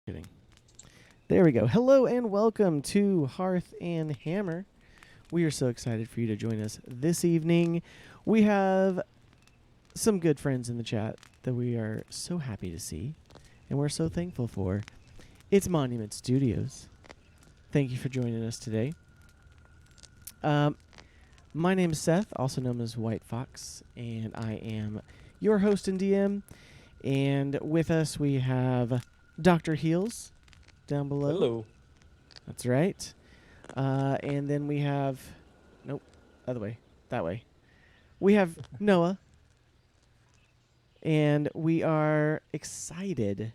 Kidding. There we go. Hello and welcome to Hearth and Hammer. We are so excited for you to join us this evening. We have some good friends in the chat that we are so happy to see and we're so thankful for. It's Monument Studios. Thank you for joining us today. My name is Seth, also known as White Fox, and I am your host and DM. And with us we have Dr. Heels down below. Hello. That's right. And then we have... Nope. Other way. That way. We have Noah. And we are excited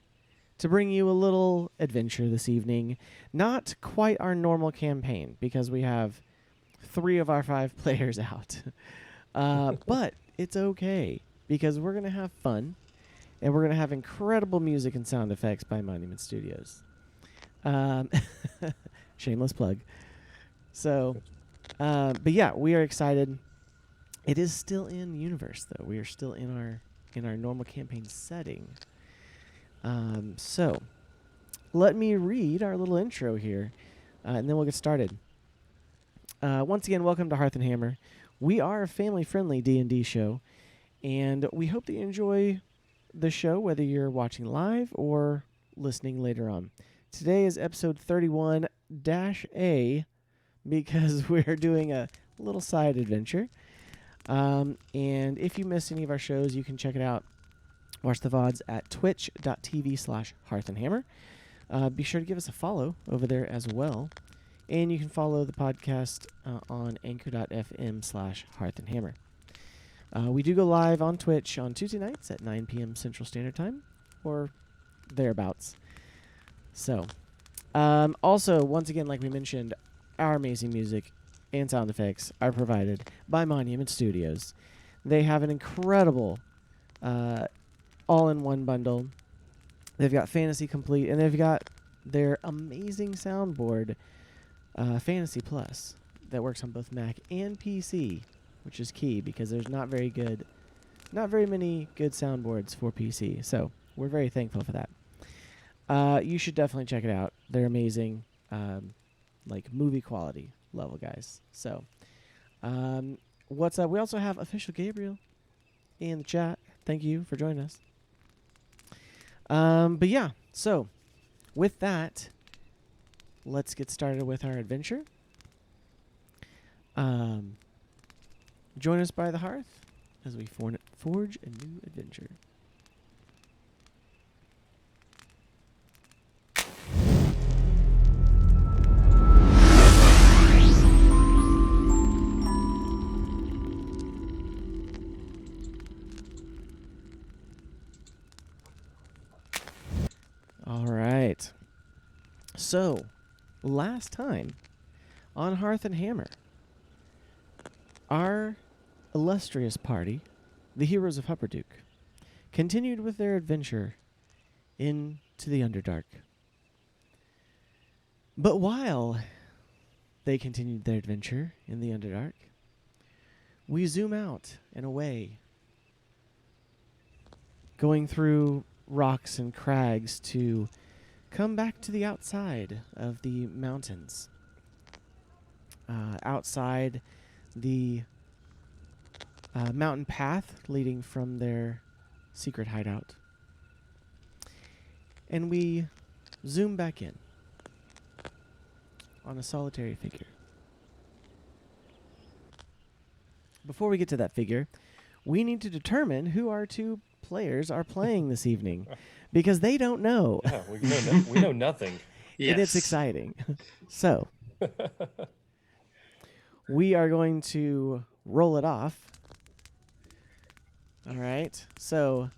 to bring you a little adventure this evening. Not quite our normal campaign, because we have 3 of our 5 players out. But it's okay, because we're going to have fun. And we're going to have incredible music and sound effects by Monument Studios. Shameless plug. So, but yeah, we are excited. It is still in universe, though. We are still in our normal campaign setting. So, let me read our little intro here, and then we'll get started. Once again, welcome to Hearth and Hammer. We are a family-friendly D&D show, and we hope that you enjoy the show, whether you're watching live or listening later on. Today is episode 31-A because we're doing a little side adventure. And if you missed any of our shows, you can check it out. Watch the VODs at twitch.tv/hearthandhammer. Be sure to give us a follow over there as well. And you can follow the podcast on anchor.fm/hearthandhammer. We do go live on Twitch on Tuesday nights at 9 p.m. Central Standard Time, or thereabouts. So, also, once again, like we mentioned, our amazing music and sound effects are provided by Monument Studios. They have an incredible all-in-one bundle. They've got Fantasy Complete, and they've got their amazing soundboard, Fantasy Plus, that works on both Mac and PC, which is key because there's not very many good soundboards for PC. So we're very thankful for that. You should definitely check it out. They're amazing, like movie quality level guys. So what's up? We also have Official Gabriel in the chat. Thank you for joining us. But yeah, so with that, let's get started with our adventure. Join us by the hearth as we forge a new adventure. All right. So, last time on Hearth and Hammer, our illustrious party, the heroes of Hupperduke, continued with their adventure into the Underdark. But while they continued their adventure in the Underdark, we zoom out and away, going through rocks and crags to come back to the outside of the mountains. Outside the mountain path leading from their secret hideout. And we zoom back in on a solitary figure. Before we get to that figure, we need to determine who our 2 players are playing this evening, because they don't know. Yeah, we know nothing. Yes. And it's exciting. So, we are going to roll it off. All right. So,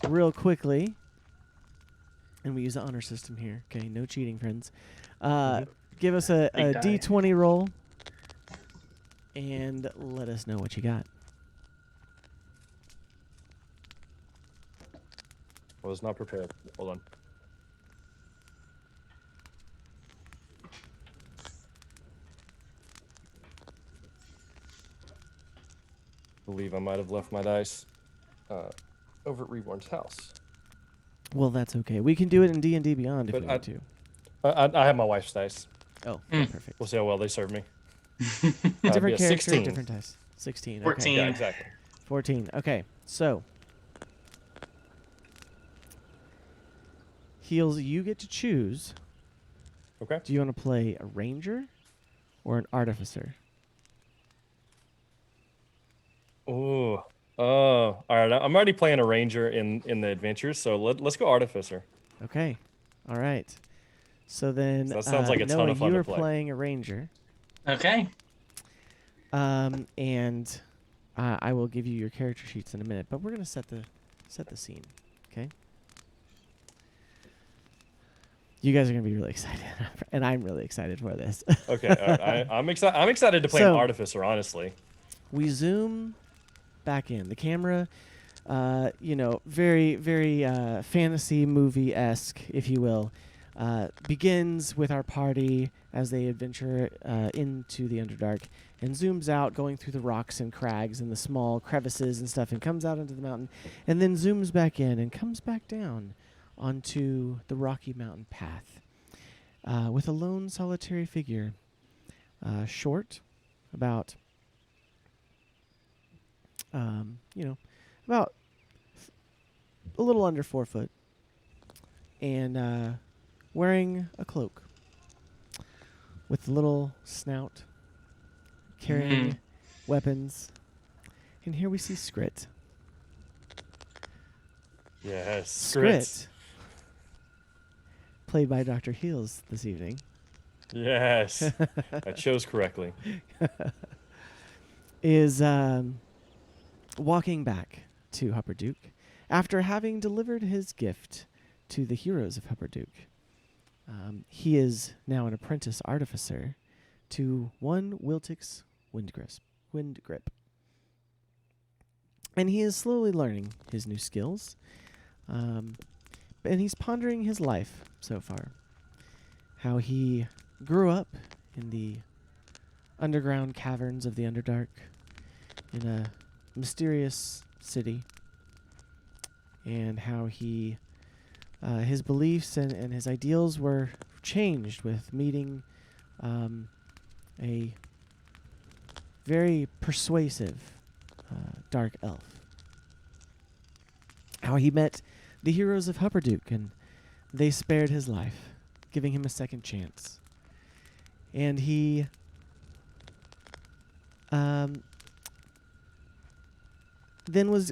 real quickly, and we use the honor system here. Okay, no cheating, friends. Give us a D20 roll and let us know what you got. I was not prepared. Hold on. I believe I might have left my dice over at Reborn's house. Well, that's okay. We can do it in D&D Beyond if But we want to. I have my wife's dice. Oh, Mm. perfect. We'll see how well they serve me. Be Different a character, 16. different dice. 16. 14. Okay. Yeah, exactly. 14. Okay. So, Heels, you get to choose. Okay. Do you want to play a ranger or an artificer? Ooh. Oh, all right. I'm already playing a ranger in the adventures, so let's go artificer. Okay. All right. So then, So that sounds like a ton Noah, of fun you to are play. playing a ranger. Okay. And I will give you your character sheets in a minute, but we're gonna set the scene. Okay. You guys are gonna be really excited, and I'm really excited for this. Okay. All right. I'm excited. I'm excited to play an So- artificer, honestly. We zoom back in. The camera, very, very fantasy movie-esque, if you will, begins with our party as they adventure into the Underdark and zooms out, going through the rocks and crags and the small crevices and stuff, and comes out into the mountain, and then zooms back in and comes back down onto the Rocky Mountain path with a lone solitary figure, short, about about a little under 4 foot, and wearing a cloak with a little snout, carrying weapons. And here we see Skrit. Yes. Skrit, played by Dr. Heels this evening, Yes. I chose correctly. is walking back to Hupperduke after having delivered his gift to the heroes of Hupperduke. He is now an apprentice artificer to one Wiltix Windgrip. And he is slowly learning his new skills. And he's pondering his life so far. How he grew up in the underground caverns of the Underdark in a mysterious city, and how he his beliefs and his ideals were changed with meeting a very persuasive dark elf. How he met the heroes of Hupperduke, and they spared his life, giving him a second chance. And he then was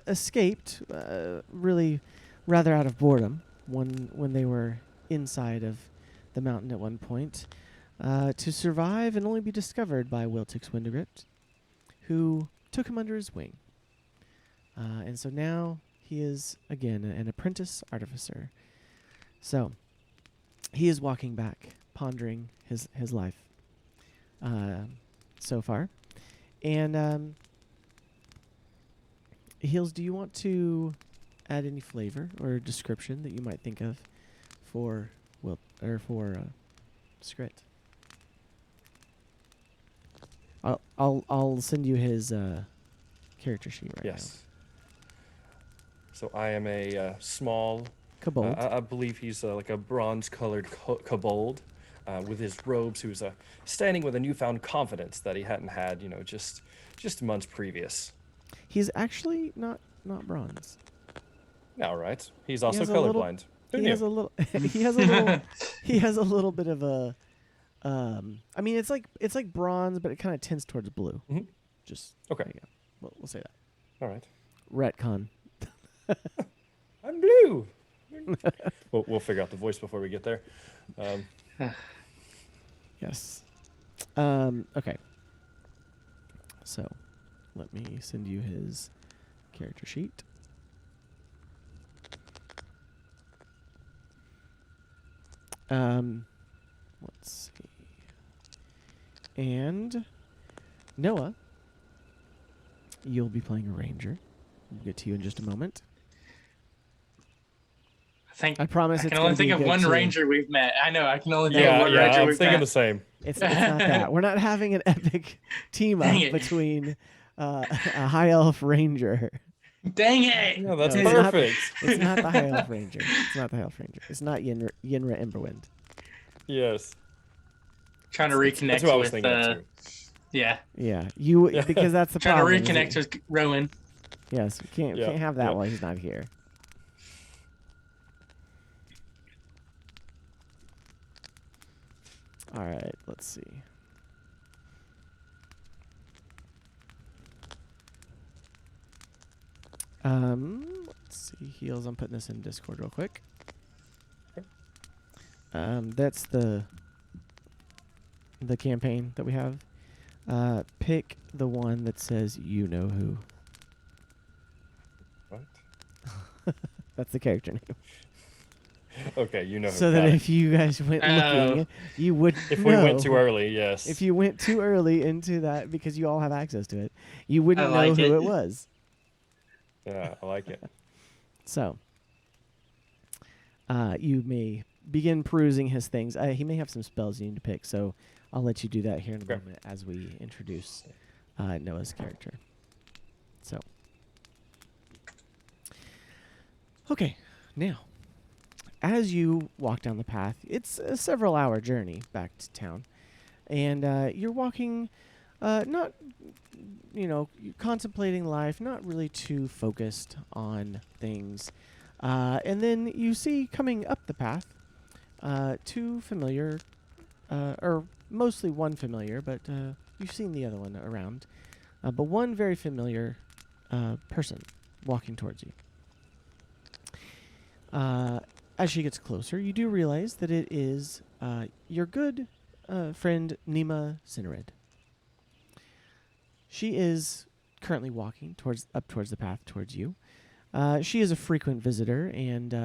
escaped, really rather out of boredom, when they were inside of the mountain at one point, to survive and only be discovered by Wiltix Windgrip, who took him under his wing. And so now he is, again, an apprentice artificer. So he is walking back, pondering his life so far. And Heels, do you want to add any flavor or description that you might think of for Skrit? I'll send you his character sheet right Yes. So I am a small, now. Kobold. I believe he's like a bronze-colored kobold with his robes, who's standing with a newfound confidence that he hadn't had, just months previous. He's actually not bronze. All right. He's also has a little- colorblind. Who He knew? has a little. He has a little. He has a little bit of a. I mean, it's like bronze, but it kind of tints towards blue. Mhm. Just Okay. There you go. We'll say that. All right. Retcon. I'm blue. We'll figure out the voice before we get there. Yes. Okay. So, let me send you his character sheet. Let's see. And Noah, you'll be playing a ranger. We'll get to you in just a moment. I promise I it's can only gonna be think of good one too. ranger we've met. I know. I can only think of Yeah, one ranger I'm we've thinking met. the same. It's not that. We're not having an epic team Dang up it. between a high elf ranger Dang it! No, that's No, it's not- perfect. It's not the High Elf Ranger. It's not the High Elf Ranger. It's not Yinra Emberwind. Yes. Trying to It's- That's reconnect what I was with, thinking of too. yeah. Yeah, Yeah. because that's the Trying to problem. is reconnect that- with Rowan. Yes, we can't Yeah, have that yeah. while he's not here. All right, let's see. Let's see heals. I'm putting this in Discord real quick. That's the campaign that we have. Pick the one that says "You know who." What? That's the character name. Okay, you know. So got that it. if you guys went looking, you would If know. we went too early, yes. If you went too early into that, because you all have access to it, you wouldn't I know like who it. it was. Yeah, I like it. So, you may begin perusing his things. He may have some spells you need to pick, so I'll let you do that here in a Okay. moment as we introduce Noah's character. So, okay, now, as you walk down the path, it's a several-hour journey back to town, and you're walking, not, you're contemplating life, not really too focused on things. And then you see coming up the path two familiar, or mostly one familiar, but you've seen the other one around. But one very familiar person walking towards you. As she gets closer, you do realize that it is your good friend Nima Cinerid. She is currently walking up towards the path towards you. She is a frequent visitor and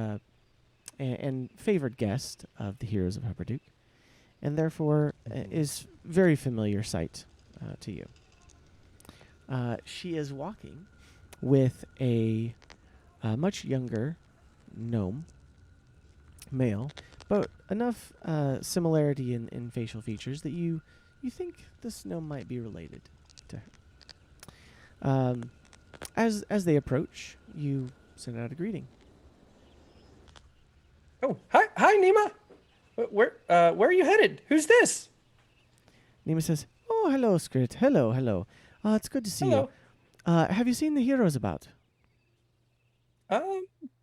favored guest of the Heroes of Hupperduke, and therefore is very familiar sight to you. She is walking with a much younger gnome, male, but enough similarity in facial features that you think this gnome might be related to her. As they approach, you send out a greeting. Oh, hi, Nima. Where are you headed? Who's this? Nima says, "Oh, hello, Skrit. Hello. It's good to see Hello. you. Have you seen the heroes about?"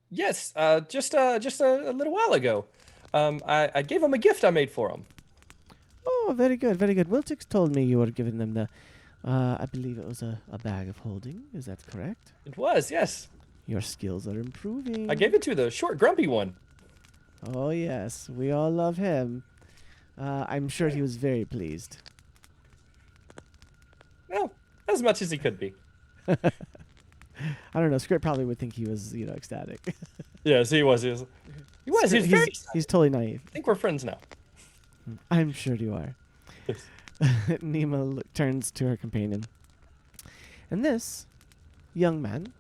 Yes. Just a little while ago. I gave him a gift I made for him. Oh, very good. Wiltix told me you were giving them the, I believe it was a bag of holding. Is that correct? It was, yes. Your skills are improving. I gave it to the short, grumpy one. Oh, yes. We all love him. I'm sure he was very pleased. Well, as much as he could be. I don't know. Skrit probably would think he was, ecstatic. Yes, he was. He was Skrit, very. he's totally naive. I think we're friends now. I'm sure you are. Yes. Nima turns to her companion. And this young man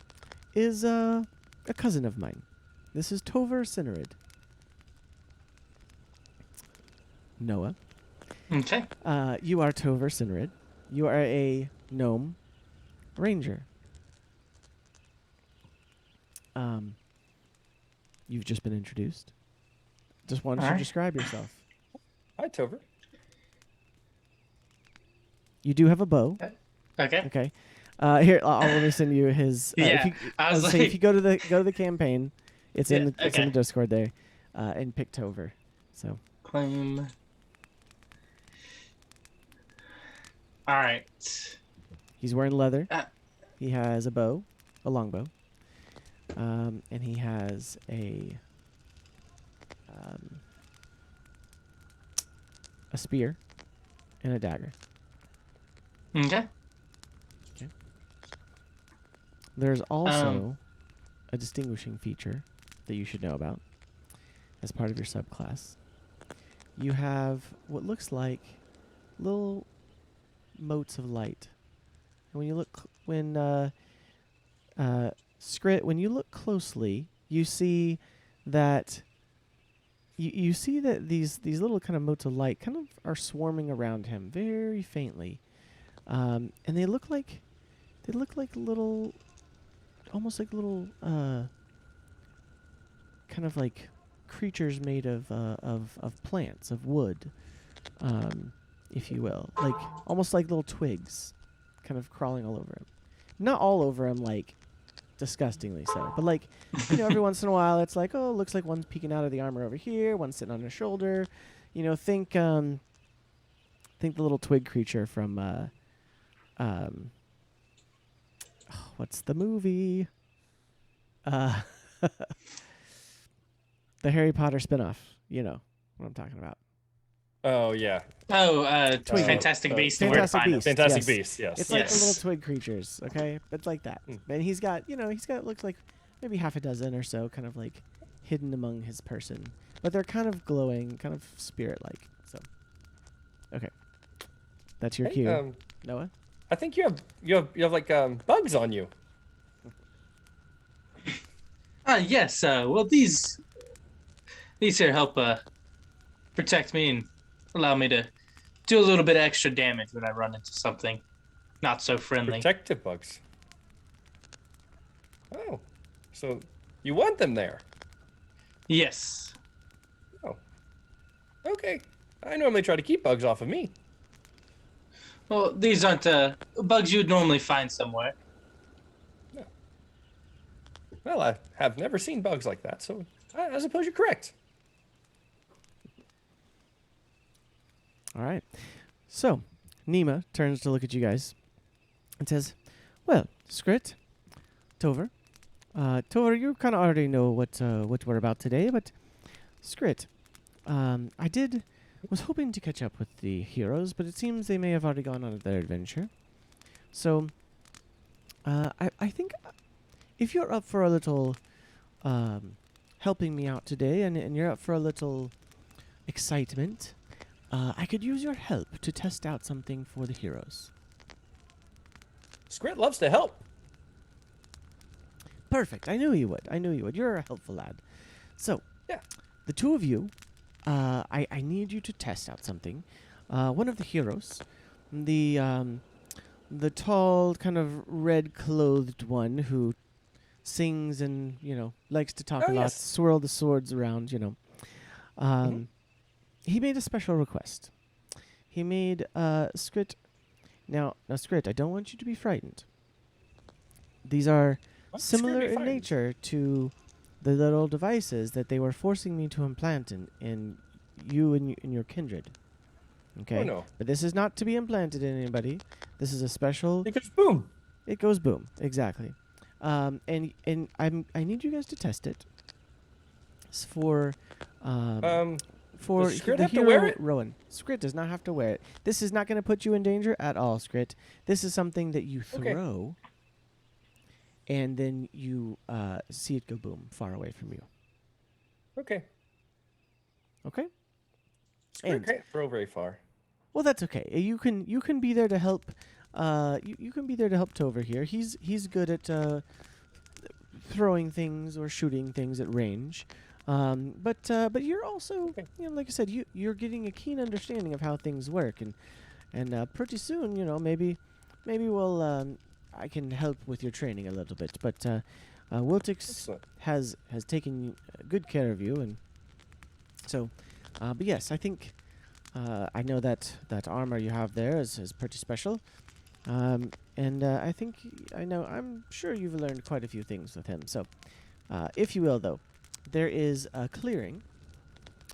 is a cousin of mine. This is Tover Cinerid. Noah. Okay. You are Tover Cinerid. You are a gnome ranger. You've just been introduced. Just wanted to Alright. describe yourself. Hi, Tover. You do have a bow. Okay. Okay. Here, let me send you his. Yeah, I was say like- if you go to the campaign, it's in Yeah, it's in okay. the Discord there, and pick Tover. So Claim. All right. he's wearing leather. Uh. He has a bow, a longbow, and he has a spear and a dagger. Okay. There's also a distinguishing feature that you should know about as part of your subclass. You have what looks like little motes of light. And when you look, Skrit, when you look closely, you see that you see that these little kind of motes of light kind of are swarming around him very faintly, and they look like little almost like little kind of like creatures made of plants, of wood, if you will, like almost like little twigs, kind of crawling all over him. Not all over him, like disgustingly so, but like every once in a while, it's like, oh, looks like one's peeking out of the armor over here, one's sitting on his shoulder. Think the little twig creature from what's the movie? The Harry Potter spinoff. You know what I'm talking about. Oh yeah. Oh, Twig. Fantastic Beasts and Where to Fantastic Find Them. Beasts. Fantastic Yes. Beasts. Yes. It's like Yes. the little twig creatures, okay? It's like that. And he's got looks like maybe half a dozen or so, kind of like hidden among his person. But they're kind of glowing, kind of spirit-like. So, okay, that's your cue, Noah. I think you have like bugs on you. Yes. Well, these here help protect me and allow me to do a little bit of extra damage when I run into something not so friendly. Protective bugs. Oh, so you want them there? Yes. Oh, okay. I normally try to keep bugs off of me. Well, these aren't bugs you would normally find somewhere. No. Well, I have never seen bugs like that, so I suppose you're correct. All right. So, Nima turns to look at you guys and says, "Well, Skrit, Tover, you kind of already know what we're about today, but Skrit, was hoping to catch up with the heroes, but it seems they may have already gone on their adventure. So, I think if you're up for a little helping me out today, and you're up for a little excitement, I could use your help to test out something for the heroes." Skrit loves to help. Perfect. I knew you would. You're a helpful lad. So, Yeah. the two of you, I need you to test out something. One of the heroes, the tall, kind of red-clothed one who sings and likes to talk Oh, a lot, yes. swirl the swords around. He made a special request. He made Skrit. Now, Skrit, I don't want you to be frightened. These are What's similar Skrit in frightened? nature to the little devices that they were forcing me to implant in you and your kindred. Okay? Oh no. But this is not to be implanted in anybody. This is a special. Because boom. It goes boom. Exactly. And I need you guys to test it. It's for Does Skrit the have to hero wear it? Rowan. Skrit does not have to wear it. This is not going to put you in danger at all, Skrit. This is something that you Okay. throw, and then you see it go boom far away from you. Okay. Okay. Skrit And can't throw very far. well, that's okay. You can be there to help. You can be there to help Tover here. He's good at throwing things or shooting things at range. But you're also, Okay. like I said, you're getting a keen understanding of how things work, and pretty soon, maybe we'll I can help with your training a little bit. But Wiltix Excellent. has taken good care of you, and so, but yes, I think I know that armor you have there is pretty special, and I think I'm sure you've learned quite a few things with him. So, if you will, though. There is a clearing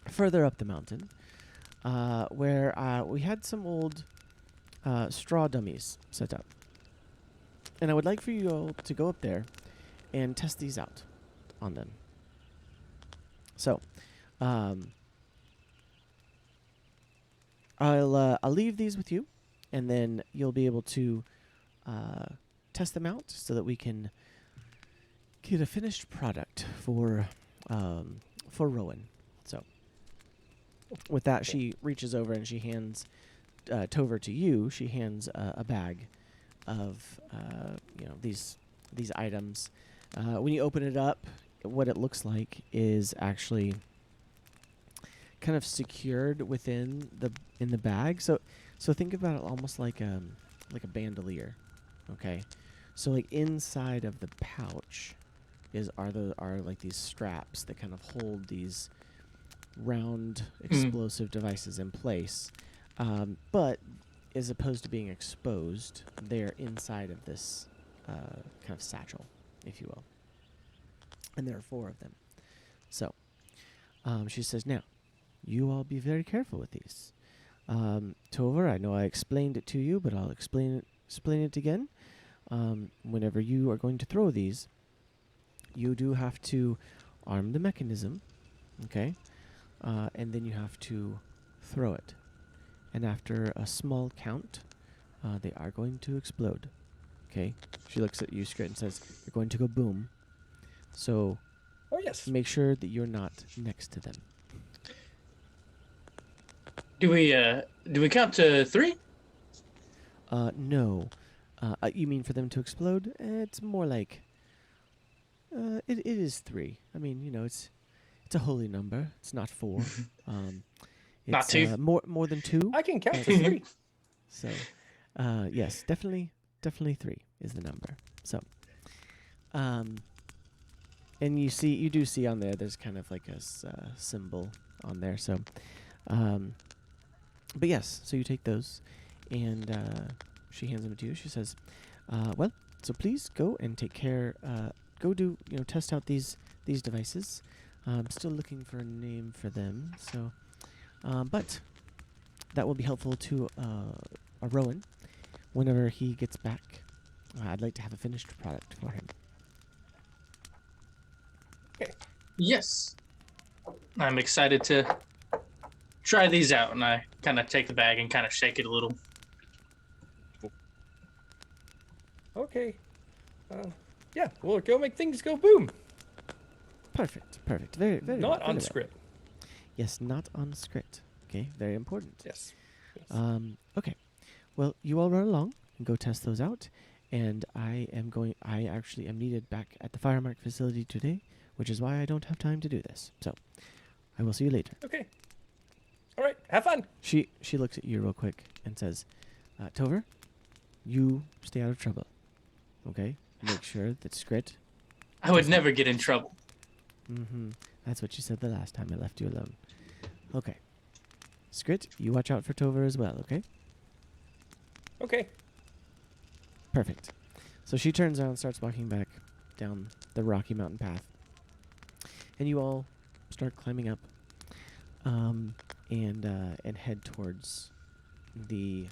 further up the mountain where we had some old straw dummies set up. And I would like for you all to go up there and test these out on them. So, I'll leave these with you, and then you'll be able to test them out so that we can get a finished product for Rowan. So, with that, she reaches over and she hands Tover to you. She hands a bag of these items. When you open it up, what it looks like is actually kind of secured within the bag. So think about it almost like a bandolier. Okay, So like inside of the pouch are like these straps that kind of hold these round explosive devices in place. But as opposed to being exposed, they're inside of this kind of satchel, if you will. And there are 4 of them. So she says, now, you all be very careful with these. Tover, I know I explained it to you, but I'll explain it again. Whenever you are going to throw these, you do have to arm the mechanism, okay? And then you have to throw it. And after a small count, they are going to explode, okay? She looks at you, Skrit, and says, you're going to go boom. So Oh, yes. make sure that you're not next to them. Do we count to 3? No. You mean for them to explode? It's more like... It is 3. I mean, you know, it's a holy number. It's not 4. Not 2? More than 2. I can count to 3. So, yes, definitely 3 is the number. So, and you do see on there, there's kind of like a symbol on there. So, but yes, so you take those, and she hands them to you. She says, well, so please go and take care, go do, test out these devices. I'm still looking for a name for them, so, but that will be helpful to Rowan whenever he gets back. I'd like to have a finished product for him. Okay. Yes. I'm excited to try these out, and I kind of take the bag and kind of shake it a little. Okay. Yeah, we'll go make things go boom. Perfect. Very, very Not well, on very well. script. Yes, not on script. Okay, very important. Yes. Okay. Well, you all run along and go test those out. And I actually am needed back at the Firemark facility today, which is why I don't have time to do this. So, I will see you later. Okay. All right. Have fun. She looks at you real quick and says, Tover, you stay out of trouble. Okay? Make sure that Skrit... I would never get in trouble. Mm-hmm. That's what you said the last time I left you alone. Okay. Skrit, you watch out for Tover as well, okay? Okay. Perfect. So she turns around and starts walking back down the Rocky Mountain path. And you all start climbing up and head towards the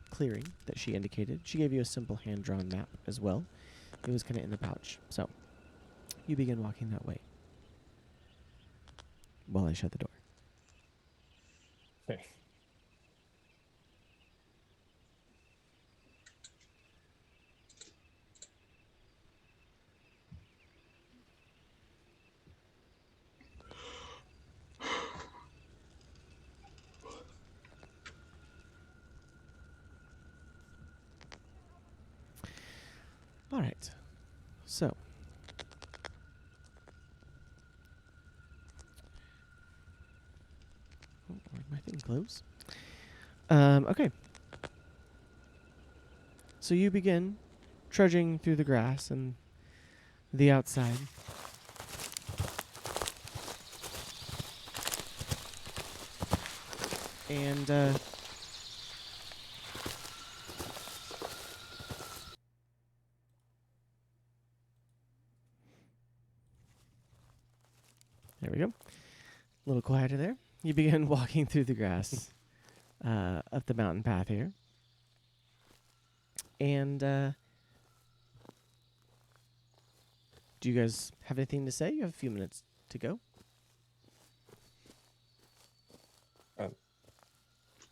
clearing that she indicated. She gave you a simple hand-drawn map as well. It was kind of in the pouch. So you begin walking that way while I shut the door. Okay. All right. So where'd my thing close? Okay. So you begin trudging through the grass and the outside. And there we go. A little quieter there. You begin walking through the grass up the mountain path here. And do you guys have anything to say? You have a few minutes to go.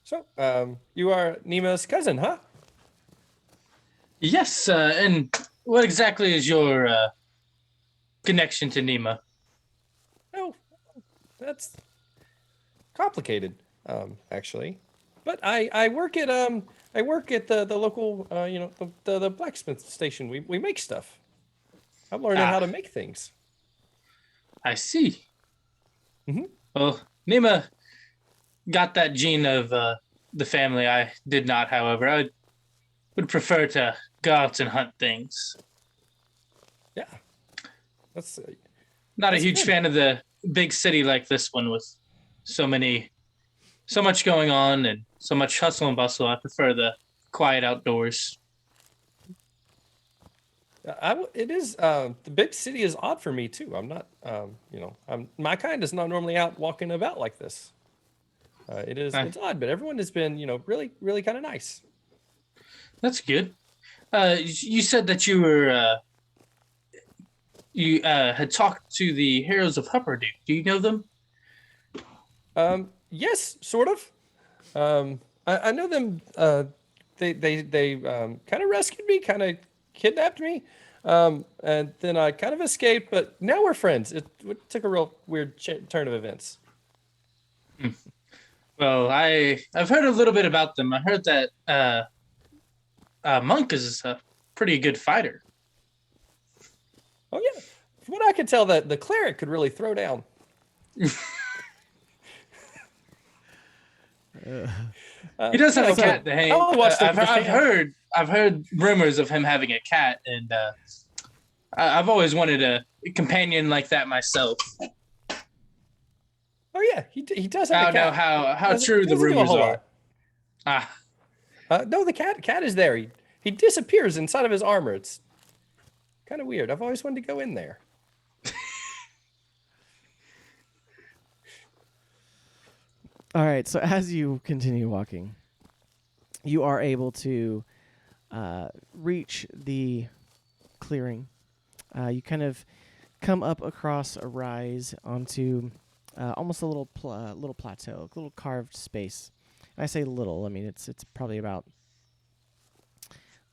So, you are Nima's cousin, huh? Yes, and what exactly is your connection to Nima? Oh, that's complicated, actually. But I work at the local the blacksmith station. We make stuff. I'm learning how to make things. I see. Mm-hmm. Well, Nima got that gene of the family. I did not, however. would prefer to go out and hunt things. Yeah, that's Not a That's huge good. fan of the big city like this one with so much going on and so much hustle and bustle. I prefer the quiet outdoors. It is the big city is odd for me too. I'm not my kind is not normally out walking about like this. Uh, It's odd, but everyone has been really kind of nice. that's good. You said that you had talked to the heroes of Hupperduke. Do you know them? Yes, sort of. I know them. They kind of rescued me, kind of kidnapped me, and then I kind of escaped. But now we're friends. It took a real weird turn of events. Well, I've heard a little bit about them. I heard that Monk is a pretty good fighter. Oh yeah, from what I could tell, that the cleric could really throw down. He does have a So, cat. Hey, I only watched it I've heard rumors of him having a cat, and I've always wanted a companion like that myself. Oh yeah, he does I have a don't know cat. how true the Doesn't do a rumors whole are. lot. Ah, No, the cat is there. He disappears inside of his armor. It's kind of weird. I've always wanted to go in there. All right, so as you continue walking, you are able to reach the clearing. You kind of come up across a rise onto almost a little little plateau, a little carved space. And I say little, I mean it's probably about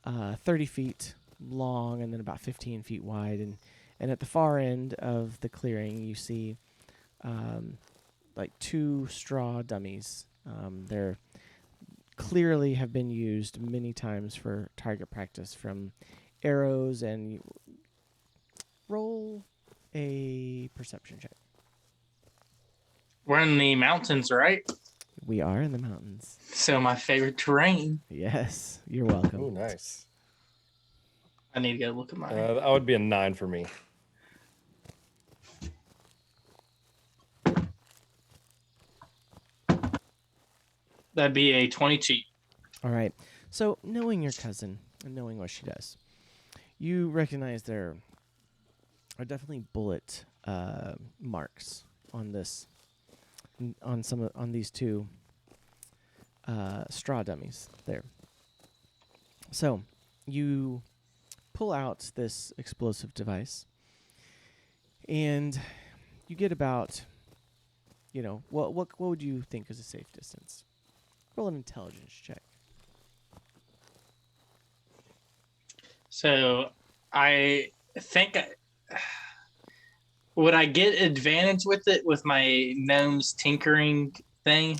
30 feet long and then about 15 feet wide. And at the far end of the clearing, you see like two straw dummies. They're clearly have been used many times for target practice from arrows. And roll a perception check. we're in the mountains, right? We are in the mountains. So my favorite terrain. Yes, you're welcome. Oh, nice. I need to go look at mine. That would be a 9 for me. That'd be a 22. All right. So, knowing your cousin and knowing what she does, you recognize there are definitely bullet marks on this, on these two straw dummies there. So, you pull out this explosive device, and you get about, what would you think is a safe distance? Roll an intelligence check. So I think would I get advantage with it with my gnome's tinkering thing?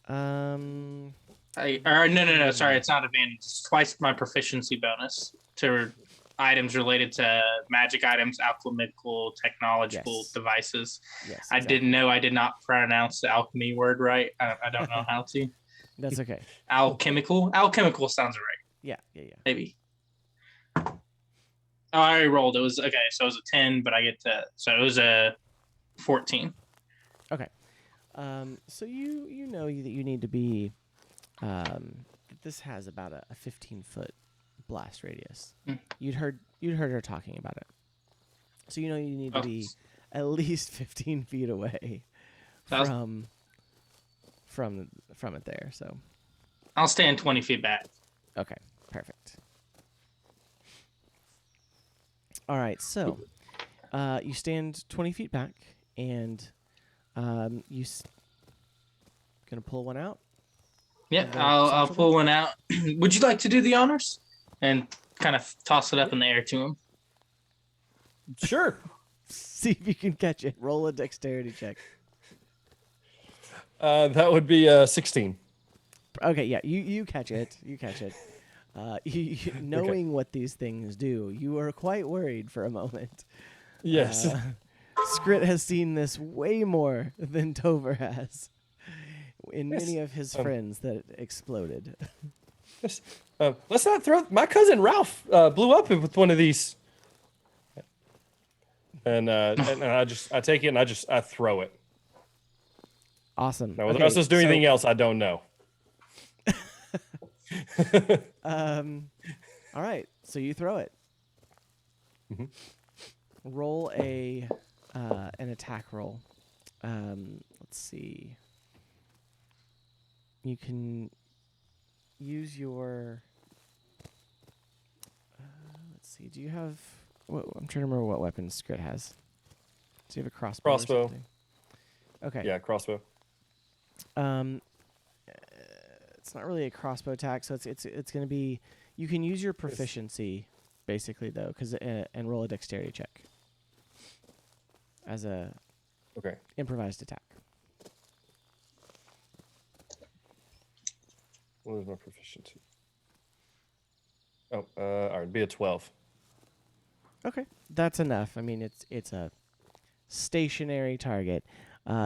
No. Sorry, it's not advantage. It's twice my proficiency bonus to items related to magic items, alchemical, technological Yes. devices. Yes. I didn't know I did not pronounce the alchemy word right. I don't know how to. That's okay. Alchemical sounds right. Yeah. Maybe. Oh, I already rolled. It was okay. So it was a 10, but I get to. So it was a 14. Okay. So you know that you need to be. This has about a 15-foot blast radius. Mm. You'd heard her talking about it. So you know you need to be at least 15 feet away from it there. So I'll stand 20 feet back. okay, perfect. All right, so you stand 20 feet back, and gonna pull one out. Yeah, Okay, I'll perceptual? pull one out. Would you like to do the honors? And kind of toss it up in the air to him. Sure. See if you can catch it. Roll a dexterity check. That would be 16. Okay, yeah, you catch it. You catch it. Knowing what these things do, you are quite worried for a moment. Yes. Skrit has seen this way more than Tover has in Yes. many of his friends that exploded. Yes. Let's not throw. My cousin Ralph blew up with one of these. And I take it and I throw it. Awesome. Now, whether Okay, else does do anything else, I don't know. All right. So you throw it. Mhm. Roll an attack roll. Let's see. You can use your. Let's see. Do you have? I'm trying to remember what weapon Skrit has. Do you have a crossbow? Crossbow. Or something? Okay. Yeah, crossbow. It's not really a crossbow attack, so it's going to be. You can use your proficiency, basically, though, and roll a dexterity check as a improvised attack. What is my proficiency? Oh, all right, be a 12. Okay, that's enough. I mean, it's a stationary target.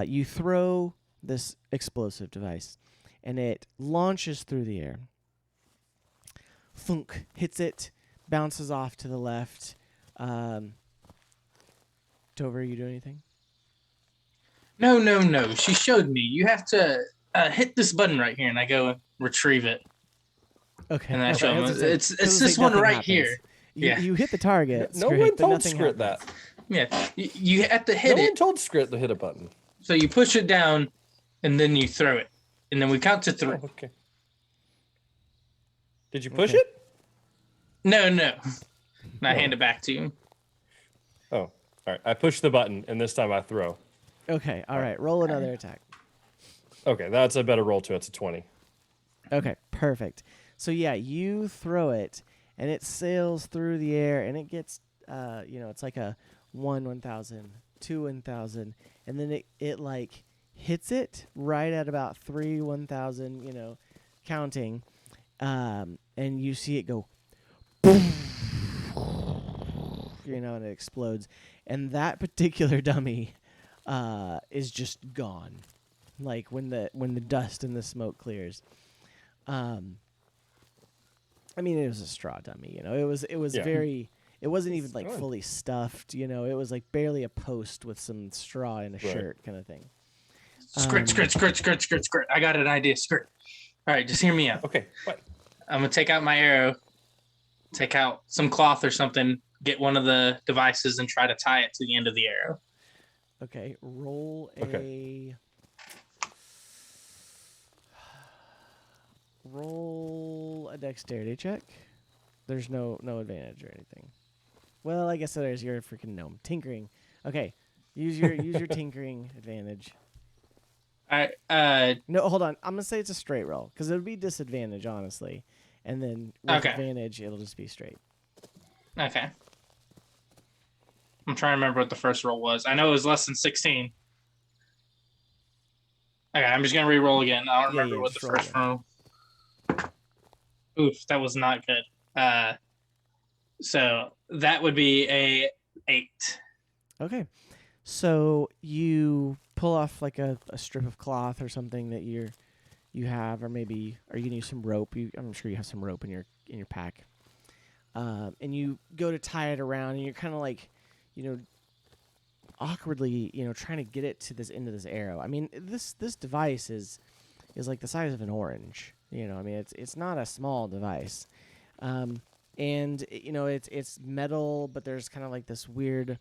You throw this explosive device, and it launches through the air. Thunk, hits it, bounces off to the left. Tover, you do anything? No. She showed me. You have to hit this button right here, and I go and retrieve it. Okay. And I show him. It's this like one nothing right happens. here. Yeah. You hit the target. No Skrit, one but told nothing Skrit happens. that. Yeah. You have to hit No it. one told Skrit to hit a button. So you push it down, and then you throw it. And then we count to 3. Oh, okay. Did you push Okay. it? No. And I hand it back to you. Oh, all right. I push the button, and this time I throw. Okay, all right. Roll another attack. Okay, that's a better roll too. It's a 20. Okay, perfect. So yeah, you throw it, and it sails through the air, and it gets, it's like a 1,000, 2 1,000, and then it like hits it right at about 3 1,000, counting, and you see it go, boom, and it explodes, and that particular dummy is just gone, like when the dust and the smoke clears. I mean, it was a straw dummy, It was Yeah. very. It wasn't even like fun. fully stuffed, It was like barely a post with some straw in a shirt kind of thing. Skrit. I got an idea, Skrit. All right, just hear me out. Okay, what? I'm going to take out my arrow, take out some cloth or something, get one of the devices, and try to tie it to the end of the arrow. Okay, roll a dexterity check. There's no advantage or anything. Well, I guess there's your freaking gnome tinkering. Okay, use your tinkering advantage. All right. No, hold on. I'm gonna say it's a straight roll because it'll be disadvantage, honestly, and then with advantage it'll just be straight. Okay. I'm trying to remember what the first roll was. I know it was less than 16. Okay, I'm just gonna re-roll again. I don't remember what the first roll. Oof, that was not good. So that would be a 8. Okay, so you pull off like a strip of cloth or something that you have, or maybe are you gonna use some rope? I'm sure you have some rope in your pack, and you go to tie it around, and you're kind of like, awkwardly, trying to get it to this end of this arrow. I mean, this device is like the size of an orange. I mean, it's not a small device, and it's metal, but there's kind of like this weird,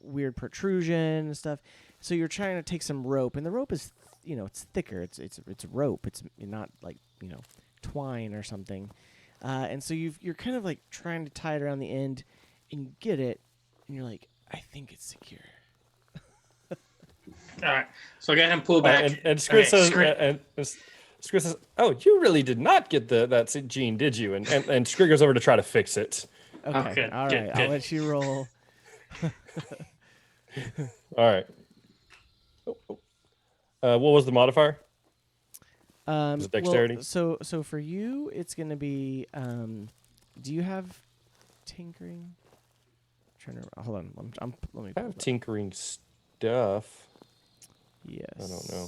weird protrusion and stuff. So you're trying to take some rope, and the rope is, it's thicker. It's rope. It's not like twine or something, and so you're kind of like trying to tie it around the end, and you get it, and you're like, I think it's secure. All right, so I got him pull back. And Skrit says, Skrit. Skrit says, "Oh, you really did not get that gene, did you?" And Skrit goes over to try to fix it. Okay, good, all good, right. good. I'll let you roll. All right. What was the modifier? Was it dexterity? Well, so for you, it's gonna be. Do you have tinkering? I'm trying to hold on. Let me. I have tinkering stuff. Yes. I don't know.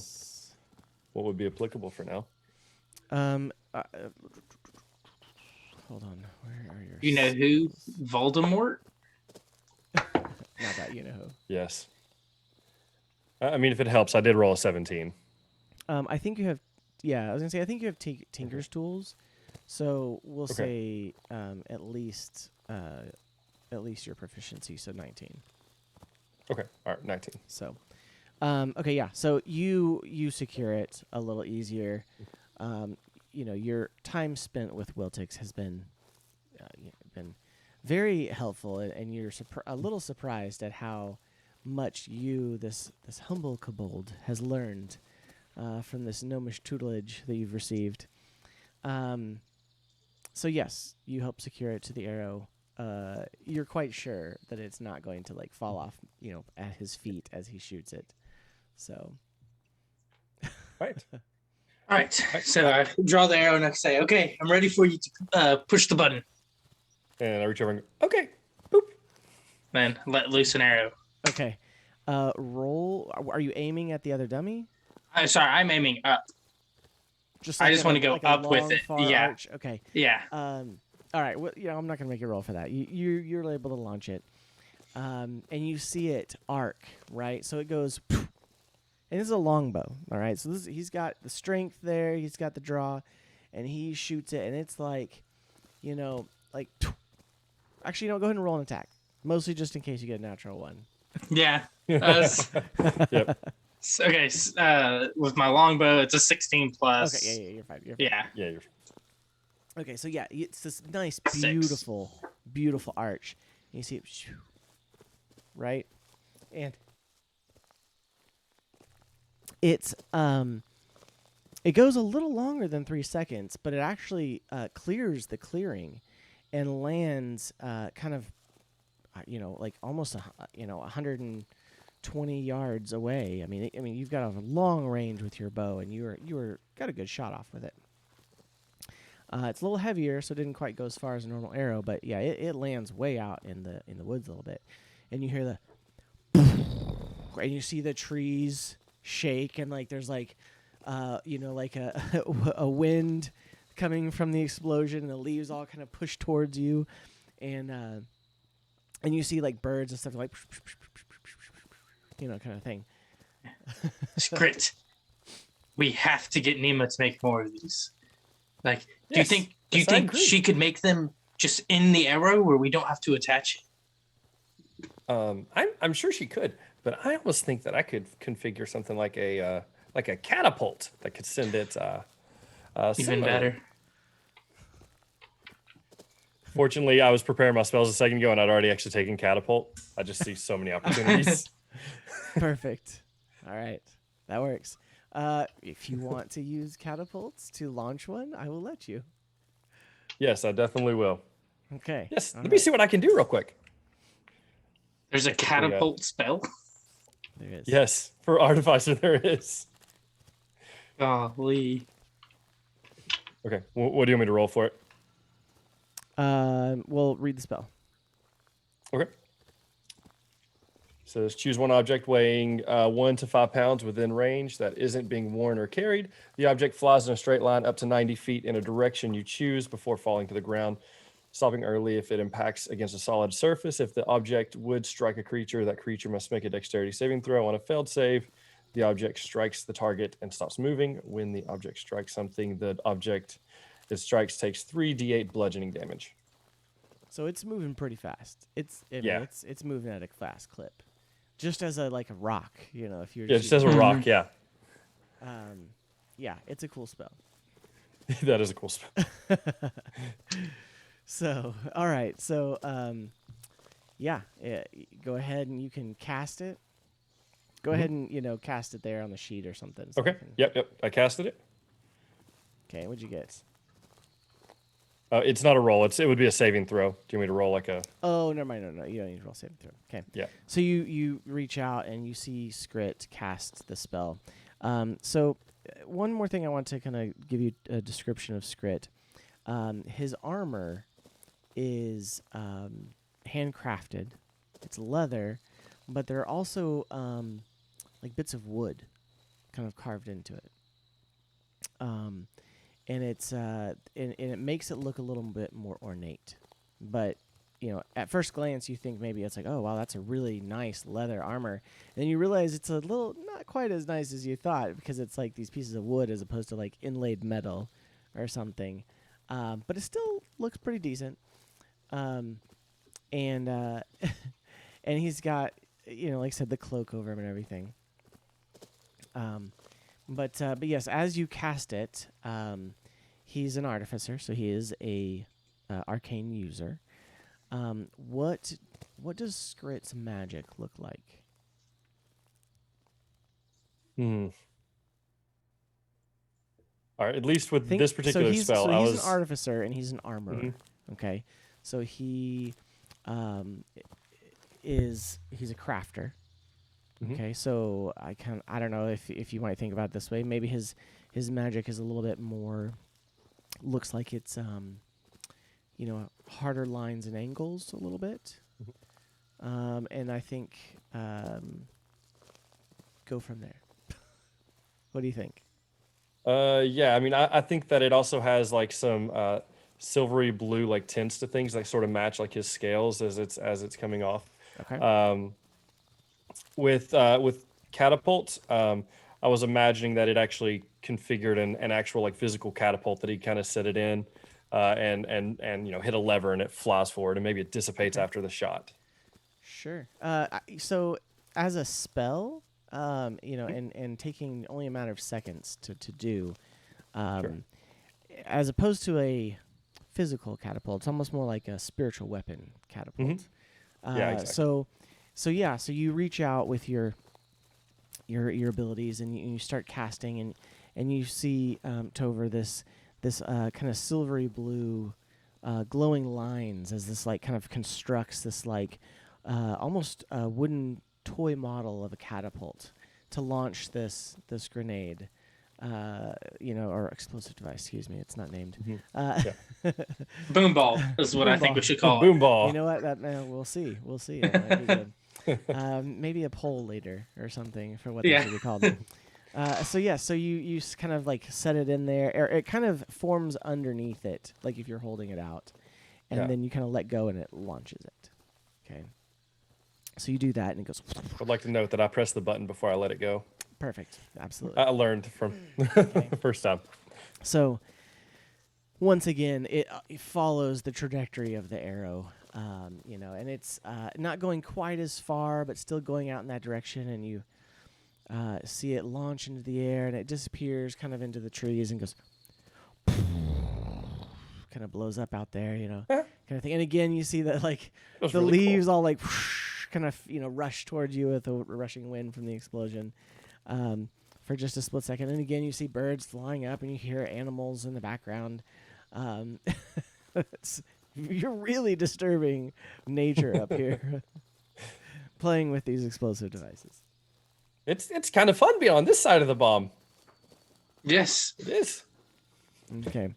What would be applicable for now? Um, uh, hold on. Where are your? You know who? skills? Voldemort. Not that you know who. Yes. I mean, if it helps, I did roll a 17. I think you have. Yeah, I was gonna say I think you have Tinker's tools, so we'll Okay. say at least your proficiency, so 19. Okay. All right. 19. So, okay, yeah. So you secure it a little easier. Your time spent with Wiltix has been very helpful, and you're a little surprised at how much this humble kobold has learned from this gnomish tutelage that you've received. So yes, you help secure it to the arrow. You're quite sure that it's not going to fall off, at his feet as he shoots it. So, Right. All right. So I draw the arrow and I say, "Okay, I'm ready for you to push the button." And I reach over and go, okay. Boop. Then let loose an arrow. okay, roll. Are you aiming at the other dummy? Sorry, I'm aiming up. I just want to go up with it. Far Yeah. arch? Okay. Yeah. All right. Well, I'm not gonna make you roll for that. You're able to launch it, and you see it arc, right? So it goes, and this is a longbow. All right. So he's got the strength there. He's got the draw, and he shoots it, and it's actually, go ahead and roll an attack. Mostly just in case you get a natural one. Yeah. Yep. Okay. With my longbow, it's a 16 plus. Okay. Yeah. You're fine. Yeah. Yeah. You're... Okay. So yeah, it's this nice, 6. beautiful arch. And you see it, right? And it's it goes a little longer than 3 seconds, but it actually clears the clearing and lands kind of almost 120 yards away. I mean you've got a long range with your bow, and you got a good shot off with it. It's a little heavier, so it didn't quite go as far as a normal arrow, but yeah, it lands way out in the woods a little bit, and you hear the and you see the trees shake, and there's a a wind coming from the explosion, and the leaves all kind of push towards you, and you see birds and stuff kind of thing. Skrit. We have to get Nima to make more of these. Do you Yes. think Yes, I agree. she could make them just in the arrow where we don't have to attach it? I'm sure she could, but I almost think that I could configure something like a catapult that could send it Even similarly. better. Fortunately, I was preparing my spells a second ago, and I'd already actually taken catapult. I just see so many opportunities. Perfect. All right, that works. If you want to use catapults to launch one, I will let you. Yes, I definitely will. Okay. Yes, All let me right. see what I can do real quick. There's a catapult spell. There it is. Yes, for Artificer there is. Golly. Okay, what do you want me to roll for it? Well, read the spell. Okay. Says choose one object weighing 1 to 5 pounds within range that isn't being worn or carried. The object flies in a straight line up to 90 feet in a direction you choose before falling to the ground, stopping early if it impacts against a solid surface. If the object would strike a creature, that creature must make a dexterity saving throw. On a failed save, the object strikes the target and stops moving. When the object strikes something, the object it strikes takes 3d8 bludgeoning damage. So it's moving pretty fast. It's moving at a fast clip. Just as a rock, if you're Yeah, just as a rock, yeah. yeah, it's a cool spell. That is a cool spell. So, all right. So, go ahead and you can cast it. Go ahead and, cast it there on the sheet or something. So Okay, yep. I casted it. Okay, what'd you get? It's not a roll. It would be a saving throw. Do you want me to roll like a... Oh, never mind. No. You don't need to roll saving throw. Okay. Yeah. So you reach out and you see Skrit cast the spell. So one more thing I want to kind of give you a description of Skrit. His armor is handcrafted. It's leather, but there are also bits of wood kind of carved into it. and it's and it makes it look a little bit more ornate. But at first glance, you think maybe it's like, oh wow, that's a really nice leather armor, and then you realize it's a little not quite as nice as you thought because it's like these pieces of wood as opposed to like inlaid metal or something. But it still looks pretty decent. And and he's got like I said, the cloak over him and everything. But yes, as you cast it, he's an artificer, so he is a arcane user. What does Skrit's magic look like? All right, at least with this particular spell, so he's an artificer and he's an armorer. Mm-hmm. Okay, so he's a crafter. Mm-hmm. Okay, so I don't know if you might think about it this way. Maybe his magic is a little bit more, looks like it's harder lines and angles a little bit. Mm-hmm. And I think go from there. What do you think? Yeah, I mean, I think that it also has like some silvery blue like tints to things that sort of match like his scales as it's coming off. Okay. With catapult, I was imagining that it actually configured an actual like physical catapult that he kind of set it in, and hit a lever and it flies forward and maybe it dissipates after the shot. Sure. So as a spell, and taking only a matter of seconds to do, Sure. as opposed to a physical catapult, it's almost more like a spiritual weapon catapult. Mm-hmm. Yeah, exactly. So you reach out with your abilities and you start casting and you see Tover this kind of silvery blue glowing lines as this like kind of constructs this like almost a wooden toy model of a catapult to launch this grenade, or explosive device. Excuse me, it's not named. Mm-hmm. Boom ball is what I think we should call Boom it. ball. You know what? We'll see. It might be good. Maybe a poll later or something for what they should be called. So you kind of like set it in there, or it kind of forms underneath it, like if you're holding it out, and then you kind of let go and it launches it. Okay. So you do that and it goes. I'd like to note that I pressed the button before I let it go. Perfect. Absolutely. I learned from the first time. So once again, it follows the trajectory of the arrow, and it's not going quite as far, but still going out in that direction. And you see it launch into the air, and it disappears kind of into the trees and goes, kind of blows up out there, kind of thing. And again, you see that like the really leaves cool. all like kind of rush towards you with a rushing wind from the explosion. For just a split second. And again, you see birds flying up and you hear animals in the background. You're really disturbing nature up here playing with these explosive devices. It's kind of fun being on this side of the bomb. Yes. It is. Okay.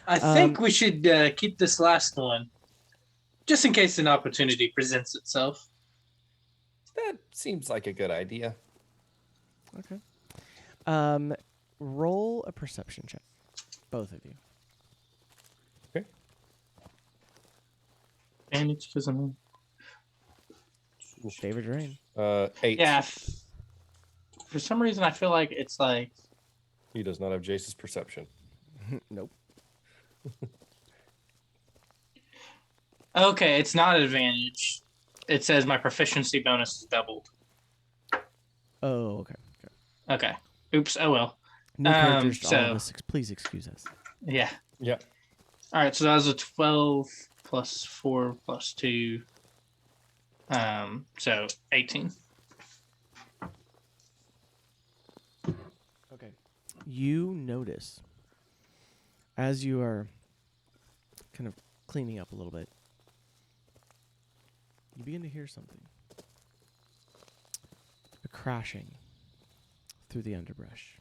I think we should keep this last one just in case an opportunity presents itself. That seems like a good idea. Okay. Roll a perception check. Both of you. Okay. And it's because I'm David Rain. 8. Yeah. For some reason, I feel like it's like He does not have Jace's perception. Nope. okay. It's not advantage. It says my proficiency bonus is doubled. Oh, okay. Okay. Oops. Oh well. New characters to all so- of us. Please excuse us. Yeah. Yeah. All right. So that was a 12 plus 4 plus 2. So 18. Okay. You notice as you are kind of cleaning up a little bit, you begin to hear something. A crashing through the underbrush.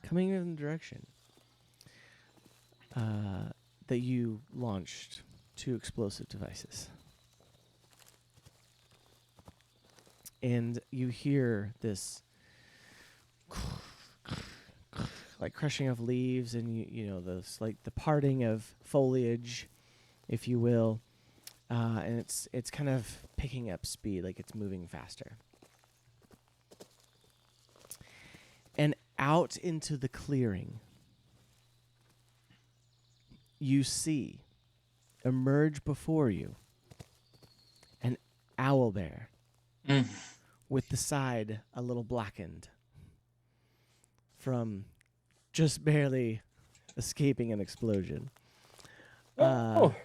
Coming in the direction that you launched 2 explosive devices. And you hear this like crushing of leaves, and you know those like the parting of foliage, if you will, and it's kind of picking up speed, like it's moving faster. And out into the clearing, you see emerge before you an owlbear with the side a little blackened from just barely escaping an explosion. Oh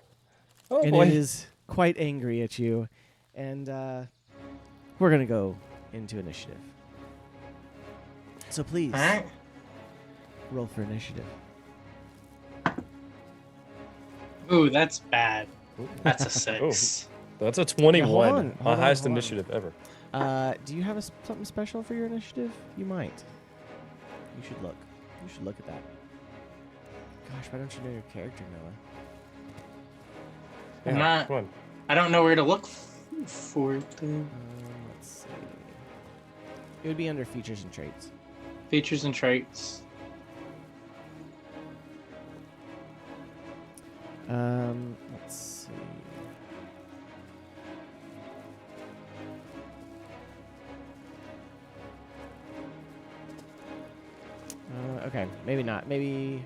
And boy. it is quite angry at you. And we're going to go into initiative. So please, All right. roll for initiative. Ooh, that's bad. Ooh. That's a 6. That's a 21. on, My hold highest on. initiative ever. Do you have something special for your initiative? You might. You should look. You should look at that. Gosh, why don't you know your character, Noah? I'm Yeah, not- Come on. I don't know where to look for it. Let's see. It would be under features and traits. Features and traits. Let's see. Okay, maybe not. Maybe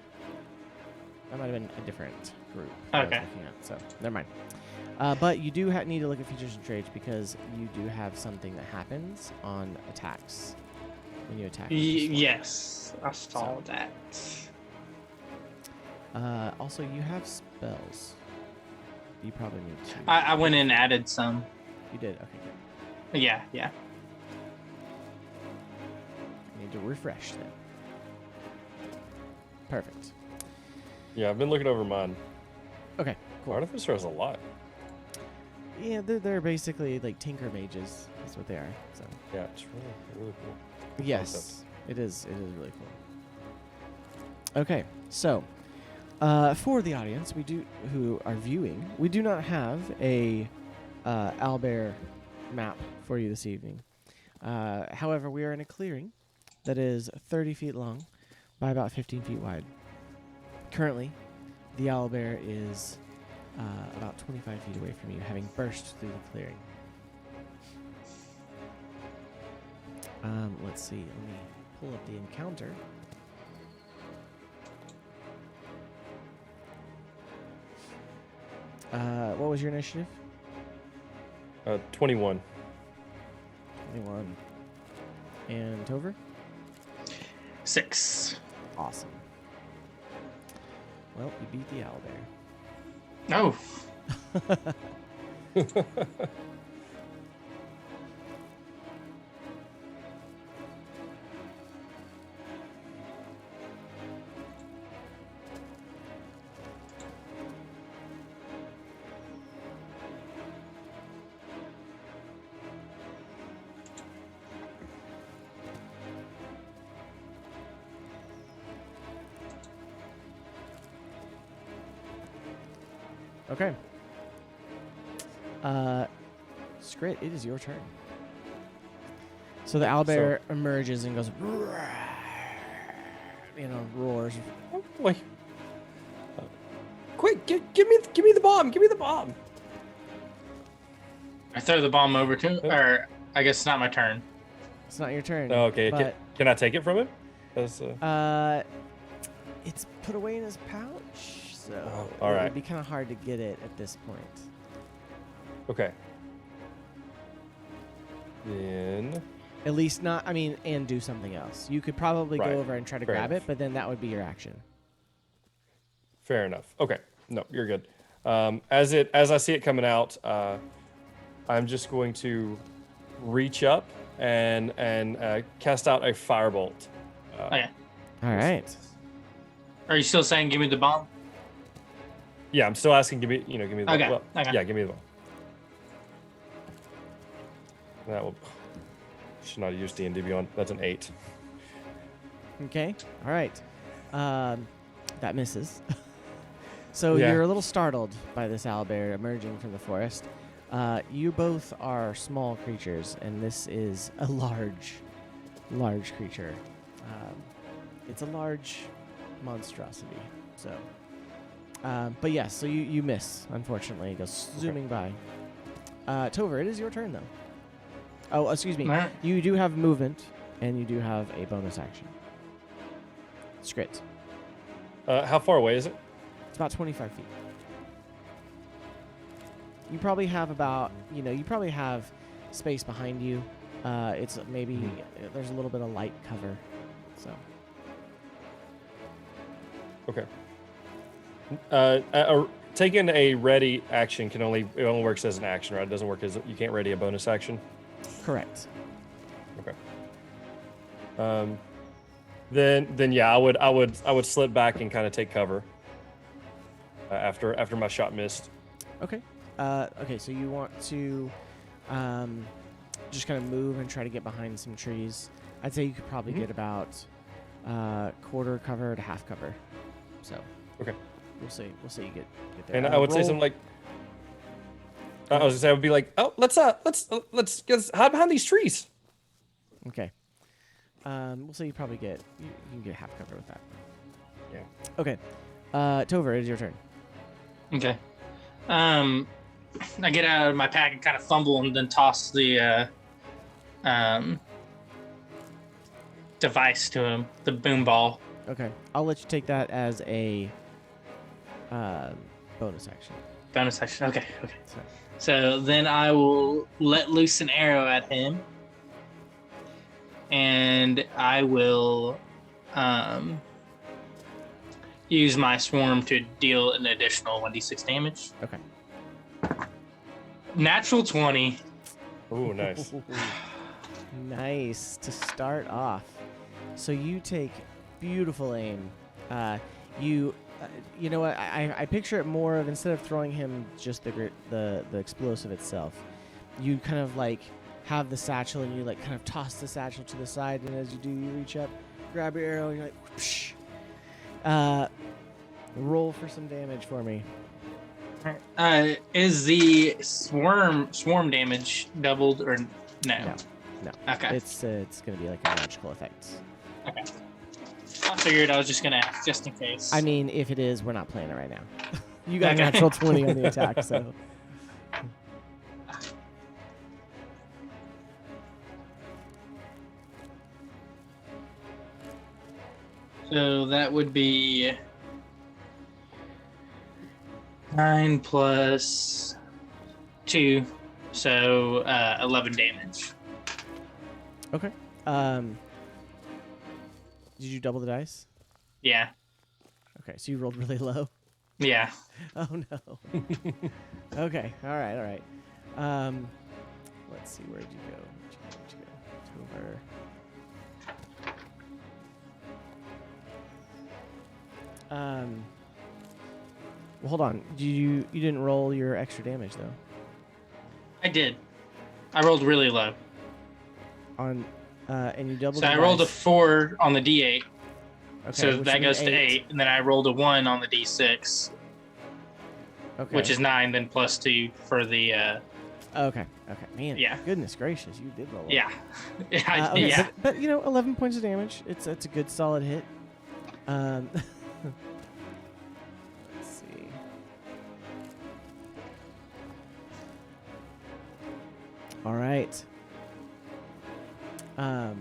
that might have been a different group that I was Okay. looking at, so never mind. But you do need to look at features and traits because you do have something that happens on attacks when you attack. with this one. Yes, I saw that. Also, you have spells. You probably need to. I went and added some. You did. Okay, good. Yeah. You need to refresh then. Perfect. Yeah, I've been looking over mine. Okay, cool. Artificer has a lot. Yeah, they're basically like tinker mages. That's what they are. So Yeah, it's really cool. yes, concept. it is really cool. Okay, so for the audience, who are viewing, we do not have a owlbear map for you this evening. However, we are in a clearing that is 30 feet long by about 15 feet wide. Currently, the owlbear is about 25 feet away from you, having burst through the clearing. Let's see. Let me pull up the encounter. What was your initiative? 21. 21. And Tover? 6. Awesome. Well, you beat the owlbear. Oh, Okay. Skrit, it is your turn. So the owlbear emerges and goes, roars. Oh boy. Quick, give me the bomb. Give me the bomb. I throw the bomb over to him, or I guess it's not my turn. It's not your turn. Oh, okay. But, Can I take it from him? That's, it's put away in his pouch, so all it right. would be kind of hard to get it at this point. okay. Then At least not, and do something else. You could probably Right. go over and try to Fair grab enough. it, but then that would be your action. fair enough. Okay. No, you're good. As I see it coming out, I'm just going to reach up and cast out a firebolt. Okay. All right. Are you still saying give me the bomb? Yeah, I'm still asking. Give me the Okay, well, okay. Yeah, give me the ball. That will. Should not have used D&D Beyond. That's an 8. Okay. All right. That misses. So Yeah. you're a little startled by this owlbear emerging from the forest. You both are small creatures, and this is a large creature. it's a large monstrosity. So, but yes, so you miss. Unfortunately, it goes zooming by. Tover, it is your turn though. Oh, excuse me. Alright. You do have movement, and you do have a bonus action. Skrit. How far away is it? It's about 25 feet. You probably have about, you probably have space behind you. It's maybe, there's a little bit of light cover, so. Okay. Taking a ready action it only works as an action, right? It doesn't work as, you can't ready a bonus action? Correct. Okay. Then yeah, I would slip back and kind of take cover after my shot missed. Okay. Okay, so you want to just kind of move and try to get behind some trees. I'd say you could probably get about quarter cover to half cover. So. Okay. We'll see you get there. And I would say something like, I was gonna say, I would be like, oh, let's hide behind these trees. Okay. We'll say you probably you can get half cover with that. Yeah. Okay. Tover, it is your turn. Okay. I get out of my pack and kind of fumble and then toss the device to him, the boom ball. Okay. I'll let you take that as a bonus action. Bonus action. Okay. So, So then I will let loose an arrow at him, and I will use my swarm to deal an additional 1d6 damage. okay. Natural 20. Ooh, nice. Nice to start off. So you take beautiful aim. You know what? I picture it more of, instead of throwing him just the explosive itself, you kind of like have the satchel and you like kind of toss the satchel to the side, and as you do, you reach up, grab your arrow, and you're like, whoosh. Roll for some damage for me. Is the swarm damage doubled or no? No. Okay. It's gonna be like a magical effect. Okay. I figured I was just gonna ask just in case. I mean, if it is, we're not playing it right now. You got a Okay. natural 20 on the attack, so. So that would be 9 plus 2, so 11 damage. Okay. Did you double the dice? Yeah. Okay, so you rolled really low. Yeah. Oh no. Okay. All right. Let's see. Where'd you go? Tover. Well, hold on. You didn't roll your extra damage though. I did. I rolled really low. And you doubled. So the I rolled a dice. 4 on the D8. Okay, So which that would be goes to 8. And then I rolled a 1 on the D6, Okay. which is 9, then plus 2 for the. Okay. Man. Yeah. Goodness gracious, you did roll. Well. Yeah. Okay, Yeah. but 11 points of damage. It's a good solid hit. Let's see. All right. All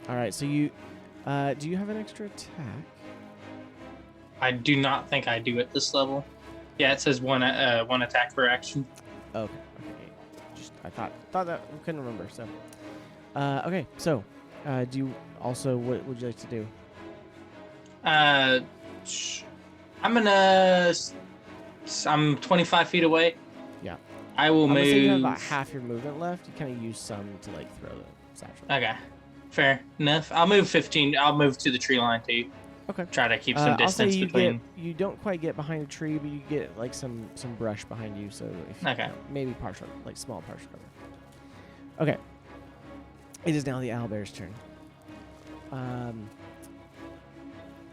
right. So you, do you have an extra attack? I do not think I do at this level. Yeah, it says one attack per action. Okay. Just I thought that I couldn't remember. So, okay. So, do you also what would you like to do? I'm 25 feet away. Yeah. I will I'm gonna say you have move. about half your movement left. You kind of use some to like throw the satchel. Okay, fair enough. I'll move 15. I'll move to the tree line too. Okay. Try to keep some I'll say distance between. you don't quite get behind a tree, but you get like some brush behind you. So if Okay. maybe partial, like small partial cover. Okay. It is now the owlbear's turn.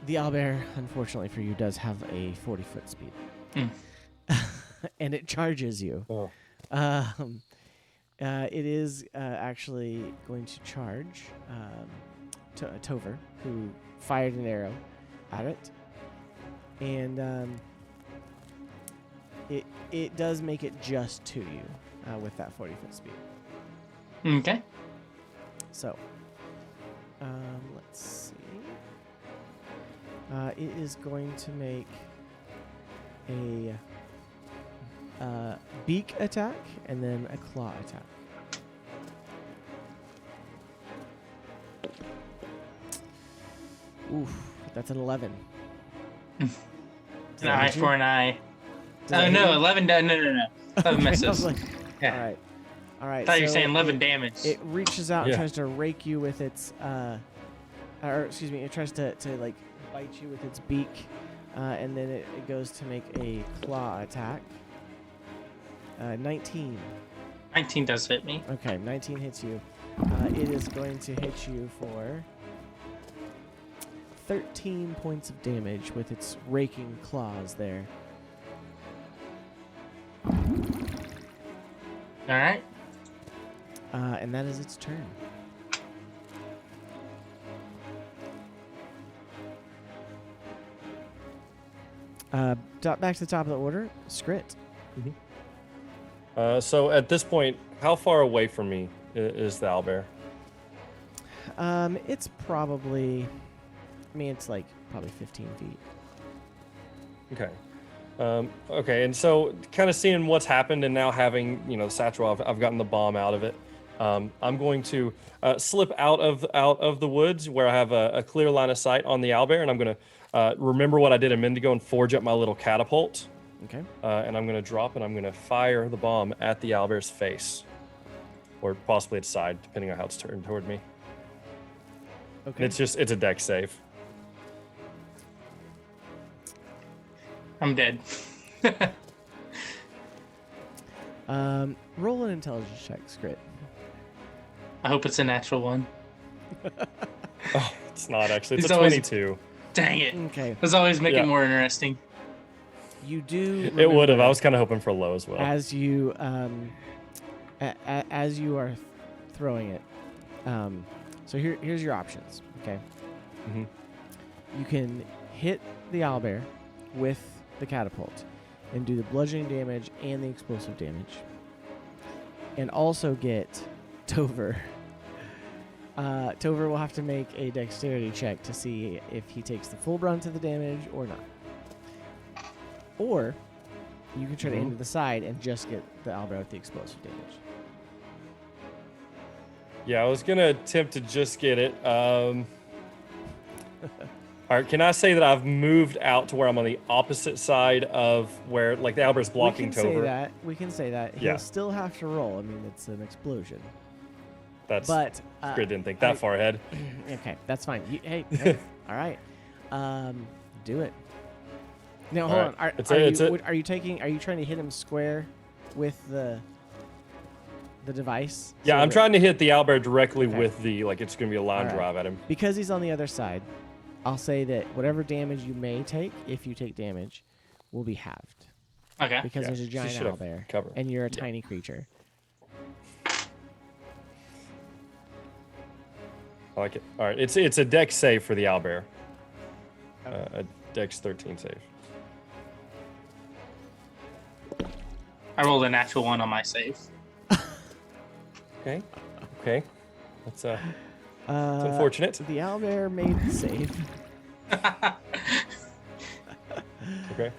The owlbear, unfortunately for you, does have a 40-foot speed, and it charges you. Oh. It is actually going to charge Tover, who fired an arrow at it, and it does make it just to you with that 40-foot speed. Okay. So, let's see. It is going to make a beak attack and then a claw attack. Oof, that's an 11. An that eye hit you? for an eye. Does that Oh hit no, you? 11. No. 11 Okay, I was misses. like, Yeah. all right. I thought you were so saying 11 damage. It reaches out and Yeah. tries to rake you with its, it tries to like bite you with its beak, and then it goes to make a claw attack. 19. 19 does hit me. Okay, 19 hits you. It is going to hit you for 13 points of damage with its raking claws there. All right. And that is its turn. Back to the top of the order, Skrit. So at this point, how far away from me is the owlbear? It's probably, it's like probably 15 feet. Okay. Okay, and so kind of seeing what's happened and now having, the satchel, I've gotten the bomb out of it. I'm going to slip out of the woods where I have a clear line of sight on the owlbear, and I'm going to remember what I did a minute ago and forge up my little catapult. Okay. And I'm going to drop and I'm going to fire the bomb at the owlbear's face, or possibly its side, depending on how it's turned toward me. Okay. And it's a dex save. I'm dead. Roll an intelligence check, Skrit. I hope it's a natural one. Oh, it's not actually. It's He's a always- 22. Dang it. Okay. Let's always make Yeah. it more interesting. You do. It would have. remember I was kind of hoping for low as well. as you as you are throwing it. So here's your options. Okay. Mhm. You can hit the owlbear with the catapult and do the bludgeoning damage and the explosive damage, and also get Tover. Tover will have to make a dexterity check to see if he takes the full brunt of the damage or not. Or you can try to aim to the side and just get the owlbear with the explosive damage. Yeah, I was gonna attempt to just get it. All right, can I say that I've moved out to where I'm on the opposite side of where, like, the owlbear's blocking we can say Tover? that. We can say that. Yeah. He'll still have to roll. It's an explosion. That's. But Skrit didn't think that far ahead. Okay, that's fine. Hey, all right. Do it. Now All hold right. on. Are It's you a- are you trying to hit him square with the device? Yeah, So I'm that- trying to hit the owlbear directly Okay. with the, like, it's gonna be a line All right. drive at him. Because he's on the other side. I'll say that whatever damage you may take, if you take damage, will be halved Okay. because Yeah, there's a she giant should have owlbear cover. and you're a tiny creature. I like it. All right, it's a dex save for the owlbear. A dex 13 save. I rolled a natural one on my save. Okay. Okay. That's it's Uh, unfortunate. The owlbear made the save. Okay.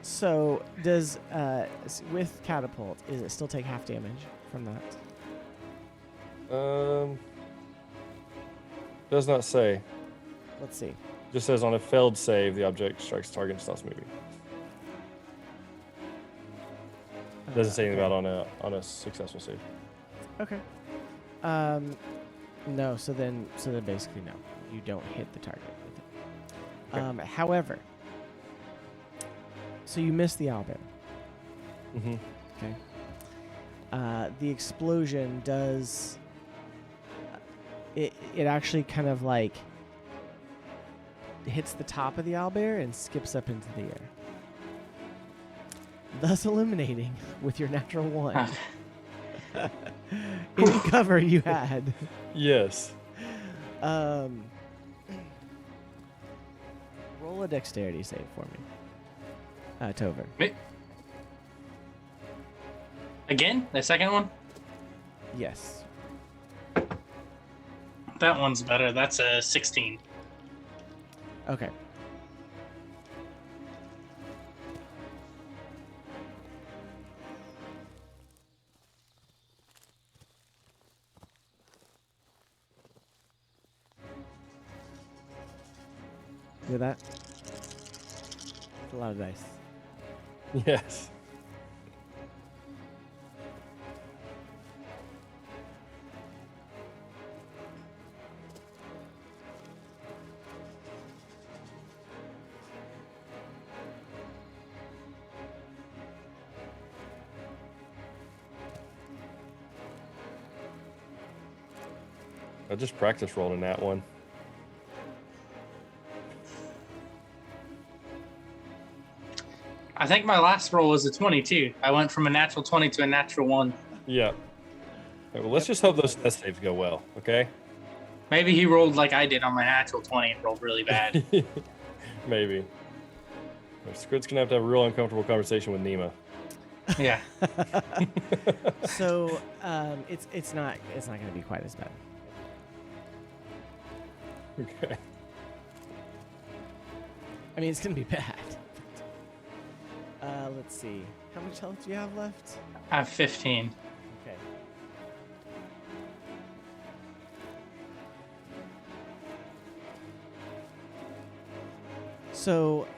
So does with catapult, is it still take half damage from that? Does not say. Let's see. Just says on a failed save, the object strikes target and stops moving. Doesn't say anything Okay. about on a successful save. Okay. No. So then basically no. You don't hit the target with it. Okay. However, so you miss the owlbear. Mm-hmm. Okay. The explosion does. It actually kind of like hits the top of the owlbear and skips up into the air, thus eliminating with your natural one. Any cover you had. Yes. Roll a dexterity save for me. Tover. Me? Again? The second one? Yes. That one's better. That's a 16. Okay. With that? It's a lot of dice. Yes. I just practice rolling that one. I think my last roll was a 22. I went from a natural 20 to a natural 1. Yeah. Okay, well, let's just hope those test saves go well, okay? Maybe he rolled like I did on my natural 20 and rolled really bad. Maybe. Skrit's gonna have to have a real uncomfortable conversation with Nima. Yeah. So it's not going to be quite as bad. Okay. I mean, it's going to be bad. Let's see. How much health do you have left? I have 15. Okay. So,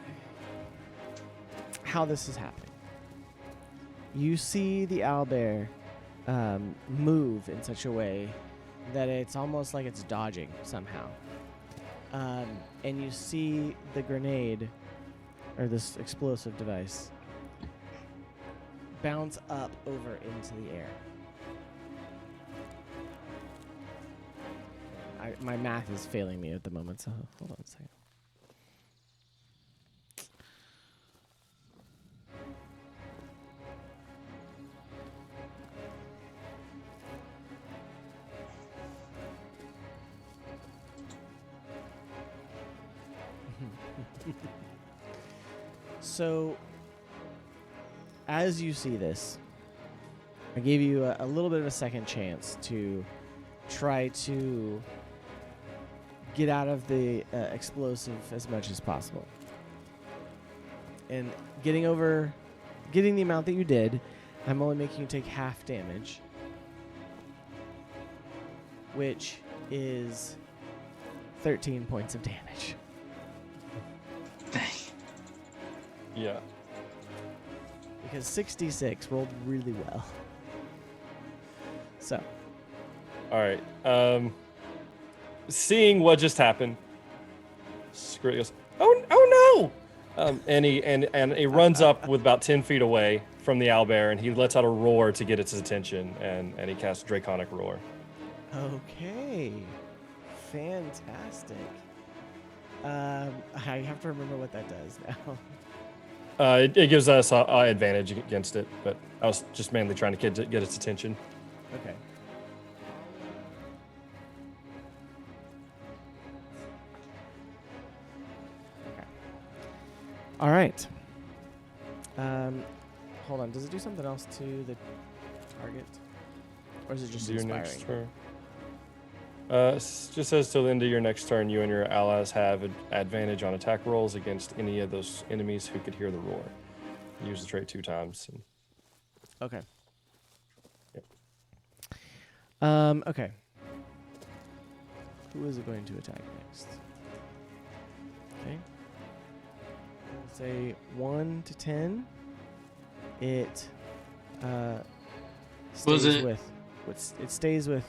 how this is happening. You see the owlbear move in such a way that it's almost like it's dodging somehow. And you see the grenade, or this explosive device, bounce up over into the air. My math is failing me at the moment, so hold on a second. So, as you see this, I gave you a little bit of a second chance to try to get out of the explosive as much as possible. And getting the amount that you did, I'm only making you take half damage, which is 13 points of damage. Yeah. Because 66 rolled really well. So. All right. Seeing what just happened, Skrit goes, "Oh no!" And he runs up with about 10 feet away from the owlbear, and he lets out a roar to get its attention, and he casts Draconic Roar. Okay. Fantastic. I have to remember what that does now. It gives us advantage against it, but I was just mainly trying to get its attention. Okay. All right. Hold on. Does it do something else to the target, or is it just Your inspiring? next turn. Just says till the end of your next turn, you and your allies have advantage on attack rolls against any of those enemies who could hear the roar. Use the trait 2 times. And Okay. Yep. Okay. Who is it going to attack next? Okay. Say 1 to 10. It Was stays it- with. It stays with.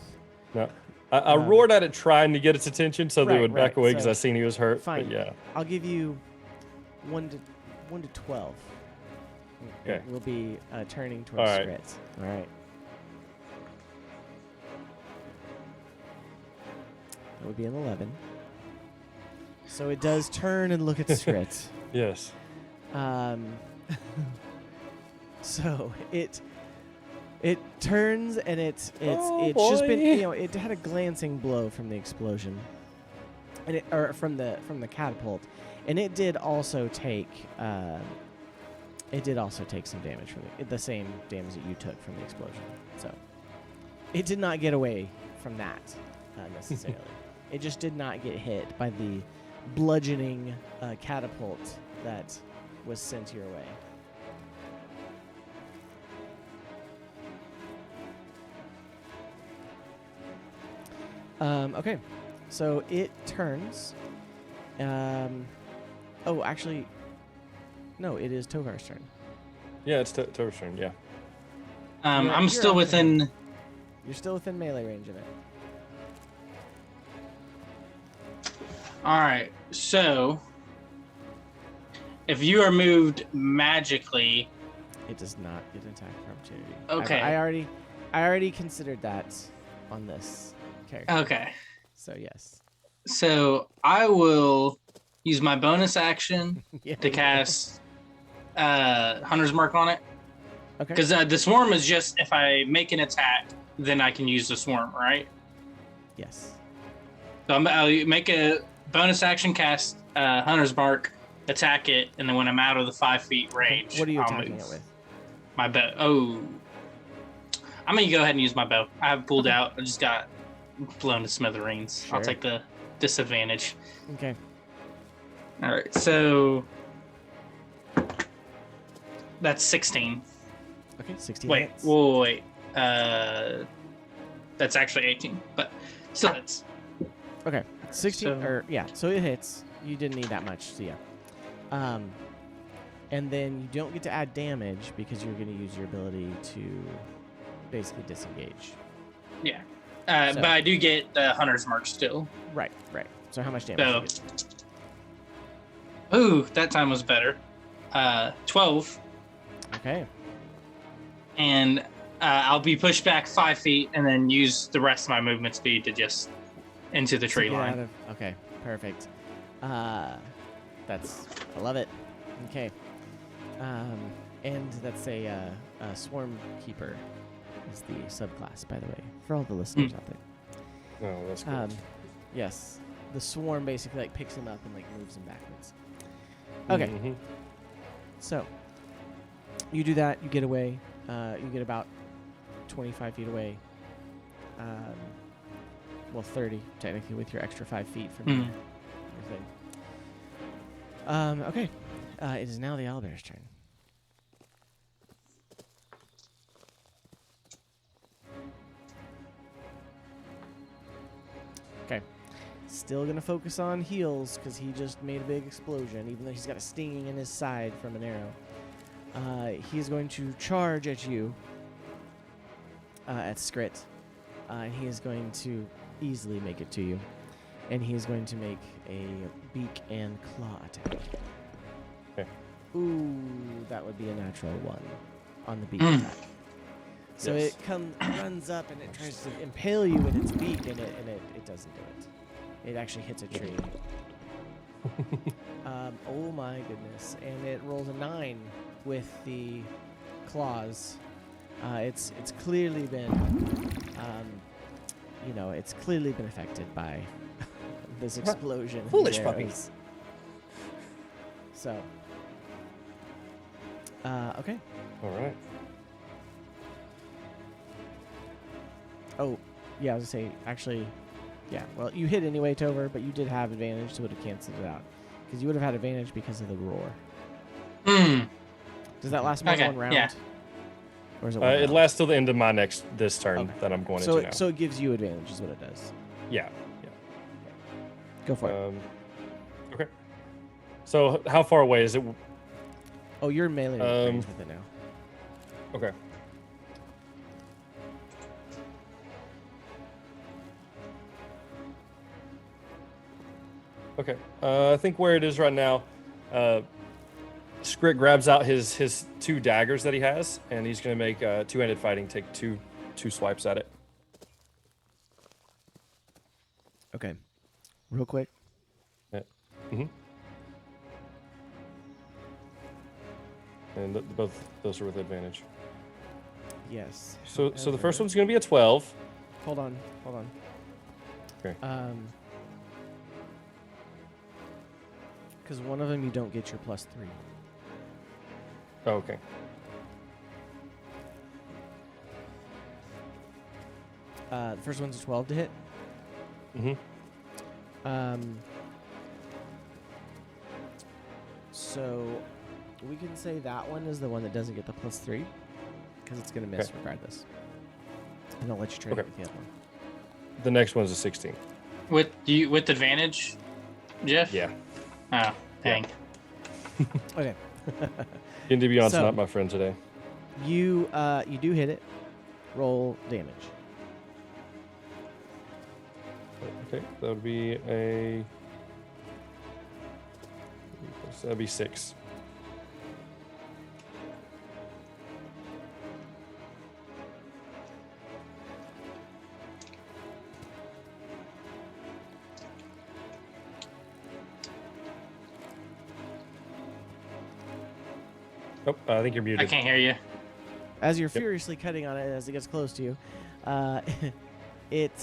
No, I roared at it trying to get its attention so they Right, would back right, away because so- I seen he was hurt. Fine. But yeah. I'll give you 1 to 12. Okay. We'll be turning towards All right. Skrit. All right. That would be an 11. So it does turn and look at Skrit. Yes. So it It turns and it's just been, you know, it had a glancing blow from the explosion, and from the catapult, and it did also take some damage from the same damage that you took from the explosion. So it did not get away from that necessarily. It just did not get hit by the bludgeoning catapult that was sent your way. Okay, so it turns. Oh, actually, no, it is Tovar's turn. Yeah, it's Tovar's turn. Yeah. I'm still within. You're still within melee range of it. All right, so if you are moved magically, it does not get an attack of opportunity. Okay. I already considered that on this character. Okay. So yes. So I will use my bonus action to cast Hunter's Mark on it. Okay. Because the swarm is just if I make an attack, then I can use the swarm, right? Yes. So I'll make a bonus action cast Hunter's Mark, attack it, and then when I'm out of the 5 feet range, what are you I'll attacking move. it with? My bow. Oh, I'm gonna go ahead and use my bow. I have pulled out. I just got blown to smithereens. Sure. I'll take the disadvantage. Okay. All right, so that's 16. Okay, 16 Wait, hits. wait. That's actually 18, but still hits. Okay, 16, So- so it hits. You didn't need that much, so yeah. And then you don't get to add damage because you're going to use your ability to basically disengage. Yeah. So- But I do get the Hunter's Mark still. Right. So how much damage So, do you get? ooh, that time was better. 12. Okay. And I'll be pushed back 5 feet and then use the rest of my movement speed to just into the tree To get line. out of- okay, perfect. I love it. Okay. And that's a Swarm Keeper is the subclass, by the way, for all the listeners out there. No, that's cool. Yes. The swarm basically picks him up and moves him backwards. Okay. Mhm. So you do that, you get away, you get about 25 feet away. 30 technically with your extra 5 feet from your thing. Okay. It is now the owlbear's turn. Okay. Still gonna focus on heals because he just made a big explosion, even though he's got a stinging in his side from an arrow. He's going to charge at you, at Skrit, and he is going to easily make it to you. And he is going to make a beak and claw attack. Okay. Ooh, that would be a natural 1 on the beak attack. So Yes. it runs up and it tries to impale you with its beak, and it doesn't do it. It actually hits a tree. Oh my goodness! And it rolls a 9 with the claws. It's clearly been, it's clearly been affected by this explosion. and Foolish the puppy. arrows. So, okay. All right. Oh, yeah, I was gonna say, actually, yeah, well, you hit anyway, Tover, but you did have advantage, so it would have canceled it out. Because you would have had advantage because of the roar. Does that last more than Okay, 1 round? yeah. Or is it 1 It round? lasts till the end of my this turn Okay. that I'm going So into now. so it gives you advantage, is what it does. Yeah. Go for it. Okay. So how far away is it? Oh, you're in melee range with it now. Okay. Okay. I think where it is right now, Skrit grabs out his 2 daggers that he has, and he's going to make two-handed fighting take two swipes at it. Okay. Real quick. Mm-hmm. And both those are with advantage. Yes. So the However- first one's going to be a 12. Hold on. Okay. Because one of them you don't get your +3. Oh, okay. The first one's a 12 to hit. Mm-hmm. So we can say that one is the one that doesn't get the +3 because it's going to miss Okay. regardless. And I'll let you trade Okay. it with the other one. The next one's a 16. With advantage, Jeff? Yeah. Oh, dang. Okay. D&D Beyond's So- not my friend today. You do hit it. Roll damage. Okay, that would be a... That'd be 6. Oh, I think you're muted. I can't hear you. As you're Yep. furiously cutting on it as it gets close to you, it's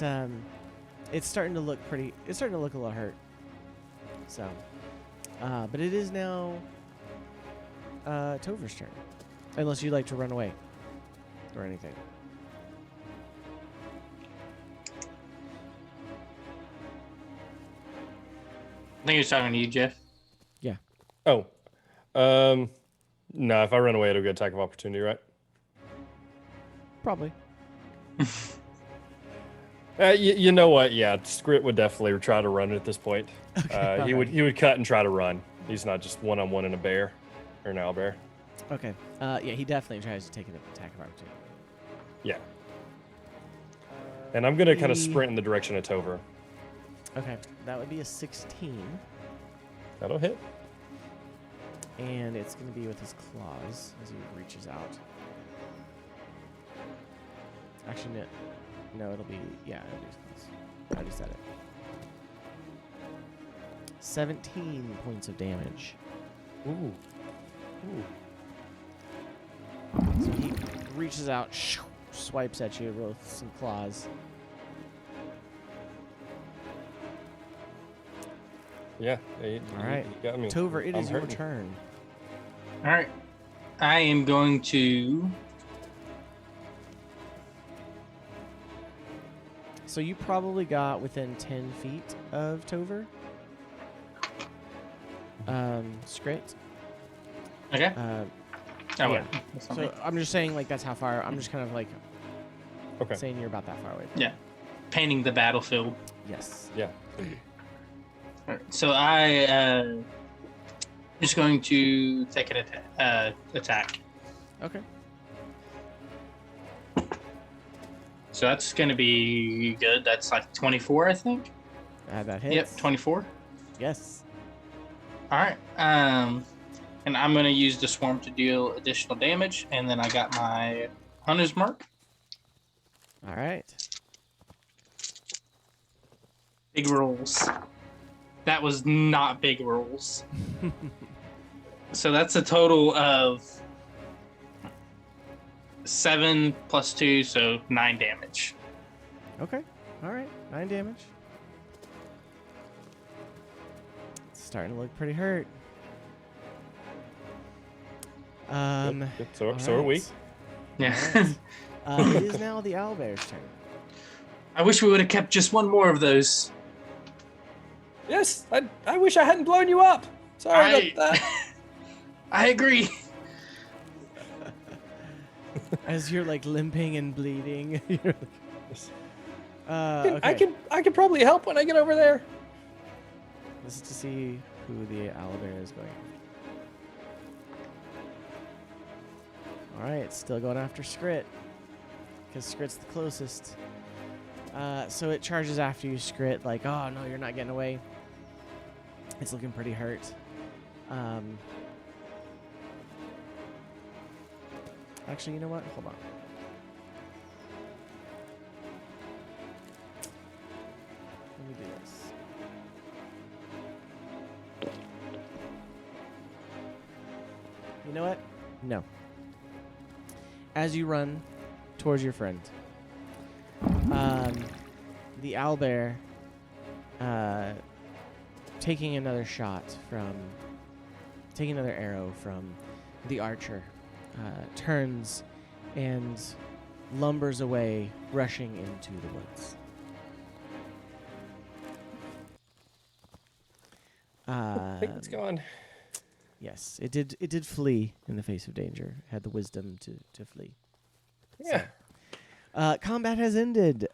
starting to look pretty. It's starting to look a little hurt. So, but it is now Tover's turn, unless you'd like to run away or anything. I think he was talking to you, Jeff. Oh. No, if I run away, it'll get attack of opportunity, right? Probably. You know what? Yeah, Skrit would definitely try to run at this point. Okay, He alright. would cut and try to run. He's not just one-on-one in a bear or an owlbear. Okay. Yeah, he definitely tries to take an attack of opportunity. Yeah. And I'm gonna kind of The- sprint in the direction of Tover. Okay, that would be a 16, That'll hit. and it's going to be with his claws as he reaches out. Actually, no, it'll be it'll be his claws. I already said it. 17 points of damage. Ooh. So he reaches out, swipes at you with some claws. Yeah. He Alright. got me. Tover, it I'm is your hurting. turn. All right. I am going to. So you probably got within 10 feet of Tover. Skrit. Okay. Uh, I will. yeah. So I'm just saying, like, that's how far. I'm just kind of like Okay. saying you're about that far away. Yeah. Painting the battlefield. Yes. Yeah. All right. So I just going to take an attack. Okay. So that's going to be good. That's like 24, I think. That hits. Yep, 24. Yes. All right. And I'm going to use the swarm to deal additional damage, and then I got my hunter's mark. All right. Big rolls. That was not big rolls. So that's a total of 7 plus 2, so 9 damage. Okay. All right. 9 damage. It's starting to look pretty hurt. Good. So all are we. right. Yeah. Alright. It is now the owlbear's turn. I wish we would have kept just one more of those. Yes. I wish I hadn't blown you up. Sorry about that. I agree. As you're like limping and bleeding. You're like, I okay. can probably help when I get over there. This is to see who the owlbear is going. All right, still going after Skrit, because Skrit's the closest. So it charges after you, Skrit, like, oh no, you're not getting away. It's looking pretty hurt. Actually, you know what? Hold on. Let me do this. You know what? No. As you run, towards your friend. The owlbear, taking another arrow from the archer, turns and lumbers away, rushing into the woods. I think it's gone. Yes, it did flee in the face of danger. It had the wisdom to flee. Yeah. Combat has ended.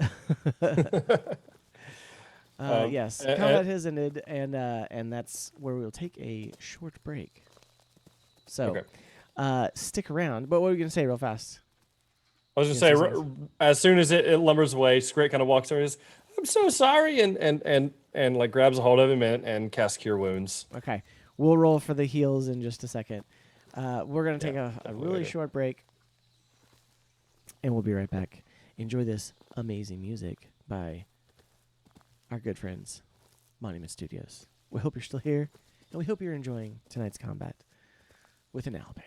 Yes, combat has ended, and that's where we'll take a short break. So, stick around. But what were you gonna say, real fast? I was just saying, as soon as it lumbers away, Skrit kind of walks over and says, "I'm so sorry," and like grabs a hold of him and casts Cure Wounds. Okay, we'll roll for the heals in just a second. We're gonna take a really short break, and we'll be right back. Enjoy this amazing music by our good friends, Monument Studios. We hope you're still here, and we hope you're enjoying tonight's combat with an owlbear.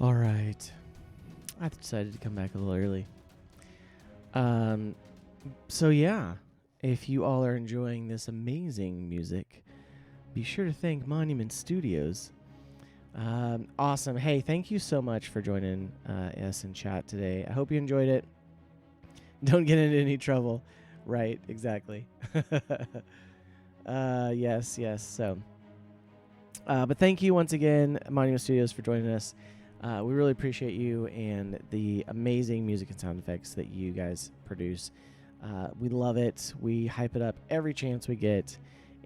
All right. I decided to come back a little early. So yeah, if you all are enjoying this amazing music, be sure to thank Monument Studios. Awesome. Hey, thank you so much for joining us in chat today. I hope you enjoyed it. Don't get into any trouble. Right, exactly. Yes. So, but thank you once again, Monument Studios, for joining us. We really appreciate you and the amazing music and sound effects that you guys produce. We love it. We hype it up every chance we get,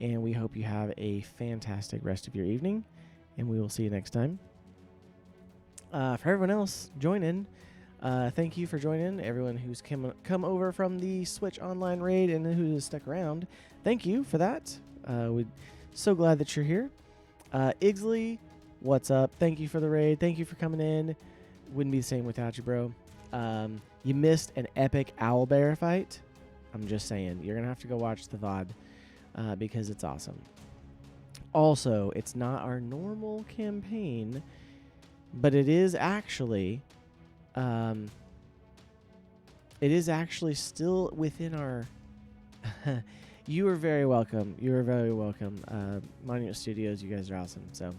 and we hope you have a fantastic rest of your evening, and we will see you next time. For everyone else, join in. Thank you for joining. Everyone who's come over from the Switch Online raid and who's stuck around, thank you for that. We're so glad that you're here. Igsley, what's up? Thank you for the raid. Thank you for coming in. Wouldn't be the same without you, bro. You missed an epic owlbear fight. I'm just saying. You're going to have to go watch the VOD because it's awesome. Also, it's not our normal campaign, but it is actually still within our... You are very welcome. You are very welcome. Monument Studios, you guys are awesome. So,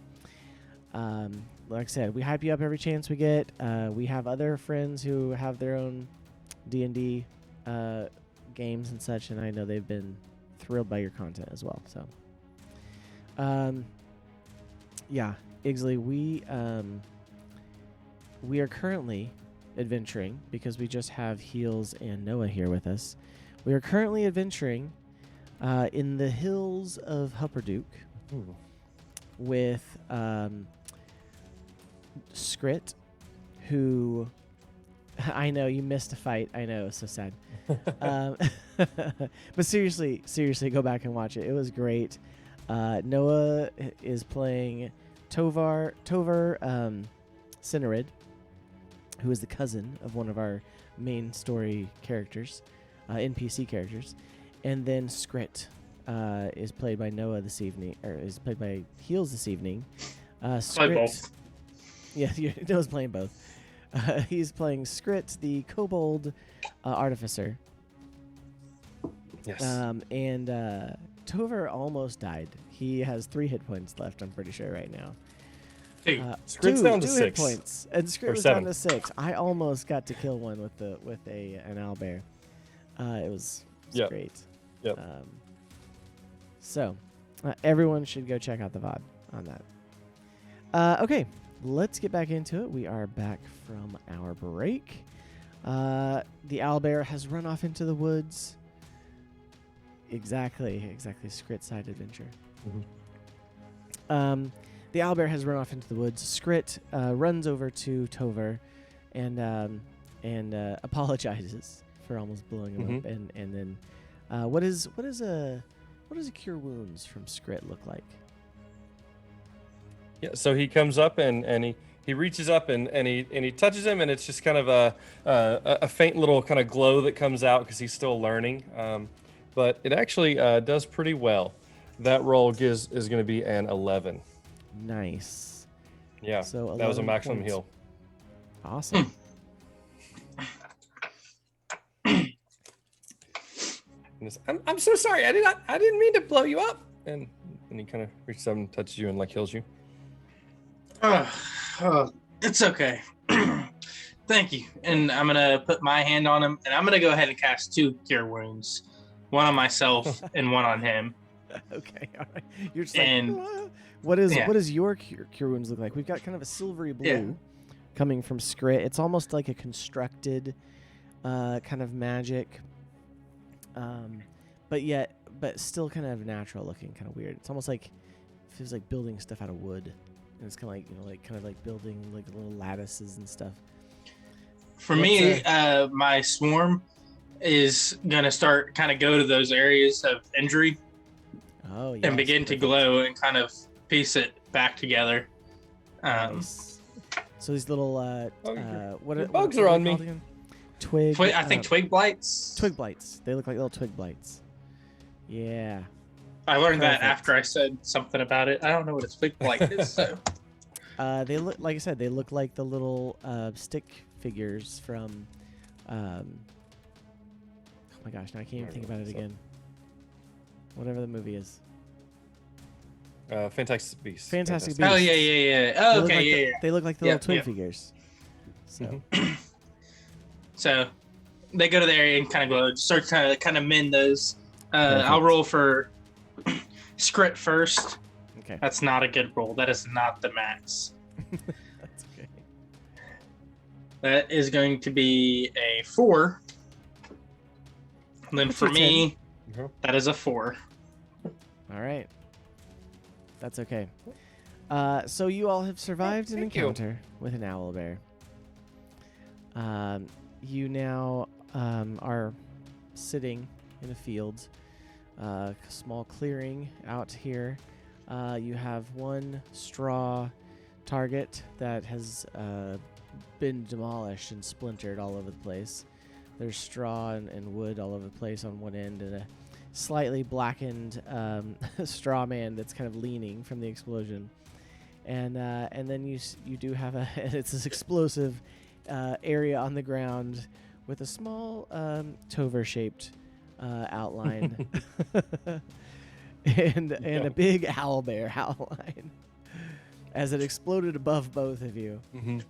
like I said, we hype you up every chance we get. We have other friends who have their own D&D games and such, and I know they've been thrilled by your content as well. So, yeah, Igsley, we are currently adventuring because we just have Heels and Noah here with us. We are currently adventuring in the hills of Hupperduke with Skrit, who I know you missed a fight. I know, so sad. But seriously, go back and watch it. It was great. Noah is playing Tovar Cinerid, who is the cousin of one of our main story characters, NPC characters. And then Skrit is played by Noah this evening, or is played by Heels this evening. Play both. Yeah, Noah's playing both. He's playing Skrit, the kobold artificer. Yes. And Tovar almost died. He has 3 hit points left, I'm pretty sure, right now. Skrit's down to 2 6. hit points. And Skrit was 7. down to 6. I almost got to kill one with an owlbear. It was great. Yep. So, everyone should go check out the VOD on that. Okay, let's get back into it. We are back from our break. The owlbear has run off into the woods. Exactly. Skrit side adventure. Mm-hmm. The owlbear has run off into the woods. Skrit runs over to Tovar and apologizes for almost blowing him up. And then, what does a cure wounds from Skrit look like? Yeah. So he comes up and he reaches up and he touches him, and it's just kind of a faint little kind of glow that comes out because he's still learning. But it actually does pretty well. That roll is going to be an 11. Nice. Yeah. So that was a 11 maximum points. heal. Awesome. I'm so sorry. I didn't mean to blow you up. And he kind of reaches up and touches you and like heals you. It's okay. Thank you. And I'm gonna put my hand on him, and I'm gonna go ahead and cast 2 cure wounds, one on myself and one on him. Okay, all right. You're just And- like, what does your cure wounds look like? We've got kind of a silvery blue coming from Skrit. It's almost like a constructed kind of magic, but still kind of natural looking, kind of weird. It's almost like it feels like building stuff out of wood, and it's kind of like building like little lattices and stuff. For me, my swarm is gonna start kind of go to those areas of injury and begin to glow and kind of piece it back together. Nice. So these little your bugs are on me. Twig. I think twig blights. Twig blights. They look like little twig blights. Yeah. I learned that Perfect. after I said something about it. I don't know what a twig blight is. So They look, like I said, they look like the little stick figures from. Oh my gosh! Now I can't even think about it again. Whatever the movie is. Fantastic Beasts. Fantastic Oh Beasts. yeah. Oh, They look okay, like yeah. They look like the Yep, little twin yep. figures. So. So they go to there and kind of go start to kind of mend those. I'll Perfect. roll for Skrit first. Okay. That's not a good roll. That is not the max. That's okay. That is going to be a 4. And then That's for a 10. me, Mhm. that is a 4. All right. That's okay. So you all have survived an thank you. encounter with an owlbear. You now are sitting in a field, small clearing out here. You have one straw target that has been demolished and splintered all over the place. There's straw and wood all over the place on one end, and a slightly blackened straw man that's kind of leaning from the explosion. And then you do have it's this explosive area on the ground with a small Tover-shaped outline and a big owlbear outline as it exploded above both of you. Mm-hmm.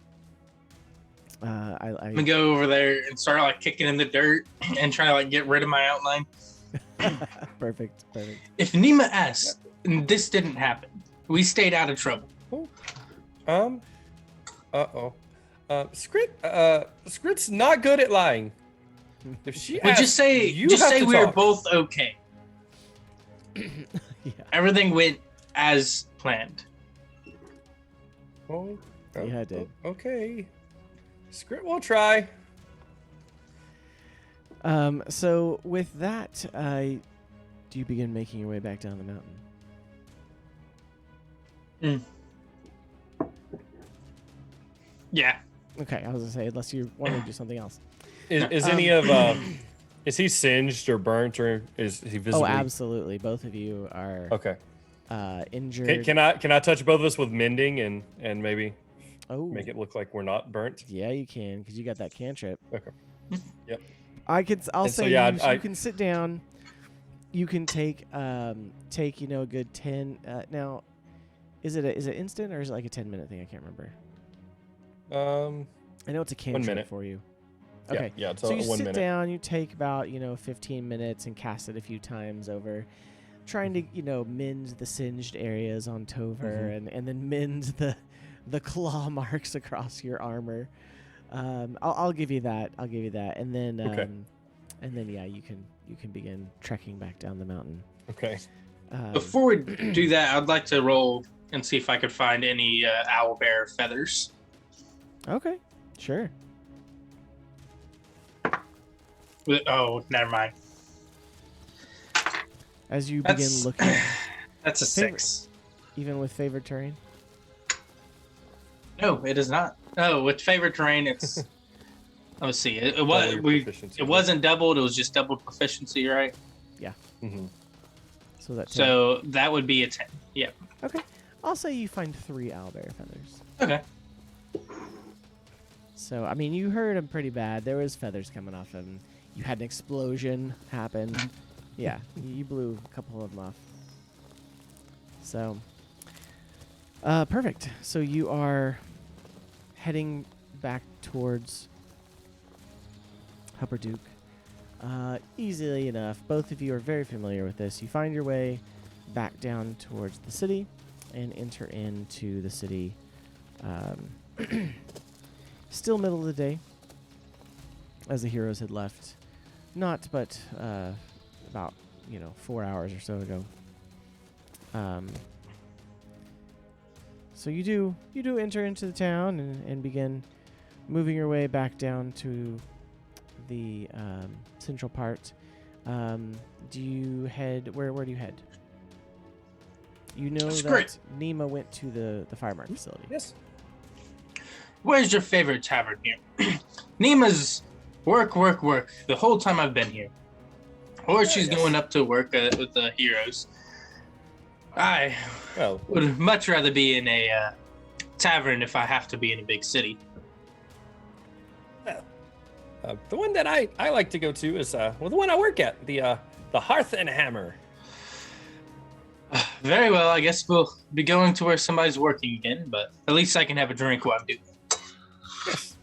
I'm gonna go over there and start like kicking in the dirt and try to like get rid of my outline. Perfect. If Nima asked, and this didn't happen, we stayed out of trouble. Skrit's not good at lying. If she Well, asks, just say you have to we were talk. both okay. Yeah. Everything went as planned. Oh, Yeah, it did. Okay. Skrit will try. So with that, do you begin making your way back down the mountain? Yeah. Okay, I was gonna say unless you want to do something else. Is any of is he singed or burnt or is he visibly? Oh, absolutely. Both of you are Okay. injured. Can I touch both of us with mending and maybe Oh, make it look like we're not burnt? yeah, you can because you got that cantrip. Okay. Yep. I'll And so, say yeah, you can sit down. You can take a good 10. Now, is it instant or is it like a 10-minute thing? I can't remember. Um. I know it's a cantrip minute. for you. Yeah, Okay. Yeah. It's So you 1 sit minute. down, you take about 15 minutes and cast it a few times over, trying to mend the singed areas on Tover and then mend the claw marks across your armor. I'll give you that. And then Okay. yeah, you can begin trekking back down the mountain. Okay. Before we do that, I'd like to roll and see if I could find any owlbear feathers. Okay, sure. Oh, never mind. As you begin That's looking, that's a Favorite. 6. even with favored terrain. No, it is not. Oh, with favorite terrain, it's. Let's see. It Double was your we. proficiency. It wasn't doubled. It was just doubled proficiency, right? Mm-hmm. So that 10. So that would be a 10. Yeah. Okay, I'll say you find 3 owlbear feathers. Okay. So, I mean, you hurt him pretty bad. There was feathers coming off him. You had an explosion happen. Yeah, you blew a couple of them off. So, perfect. So you are heading back towards Hupperduke. Easily enough. Both of you are very familiar with this. You find your way back down towards the city and enter into the city. Still middle of the day, as the heroes had left. Not, but about 4 hours or so ago. So you do enter into the town and begin moving your way back down to the central part. Do you head where do you head? You know Skrit. that Nima went to the firemark facility. Yes. Where's your favorite tavern here? Nima's work the whole time I've been here. Or she's yes. going up to work with the heroes. I Well, would much rather be in a tavern if I have to be in a big city. The one that I like to go to is the one I work at, the Hearth Hammer. Very well, I guess we'll be going to where somebody's working again, but at least I can have a drink while I'm doing it. Yes.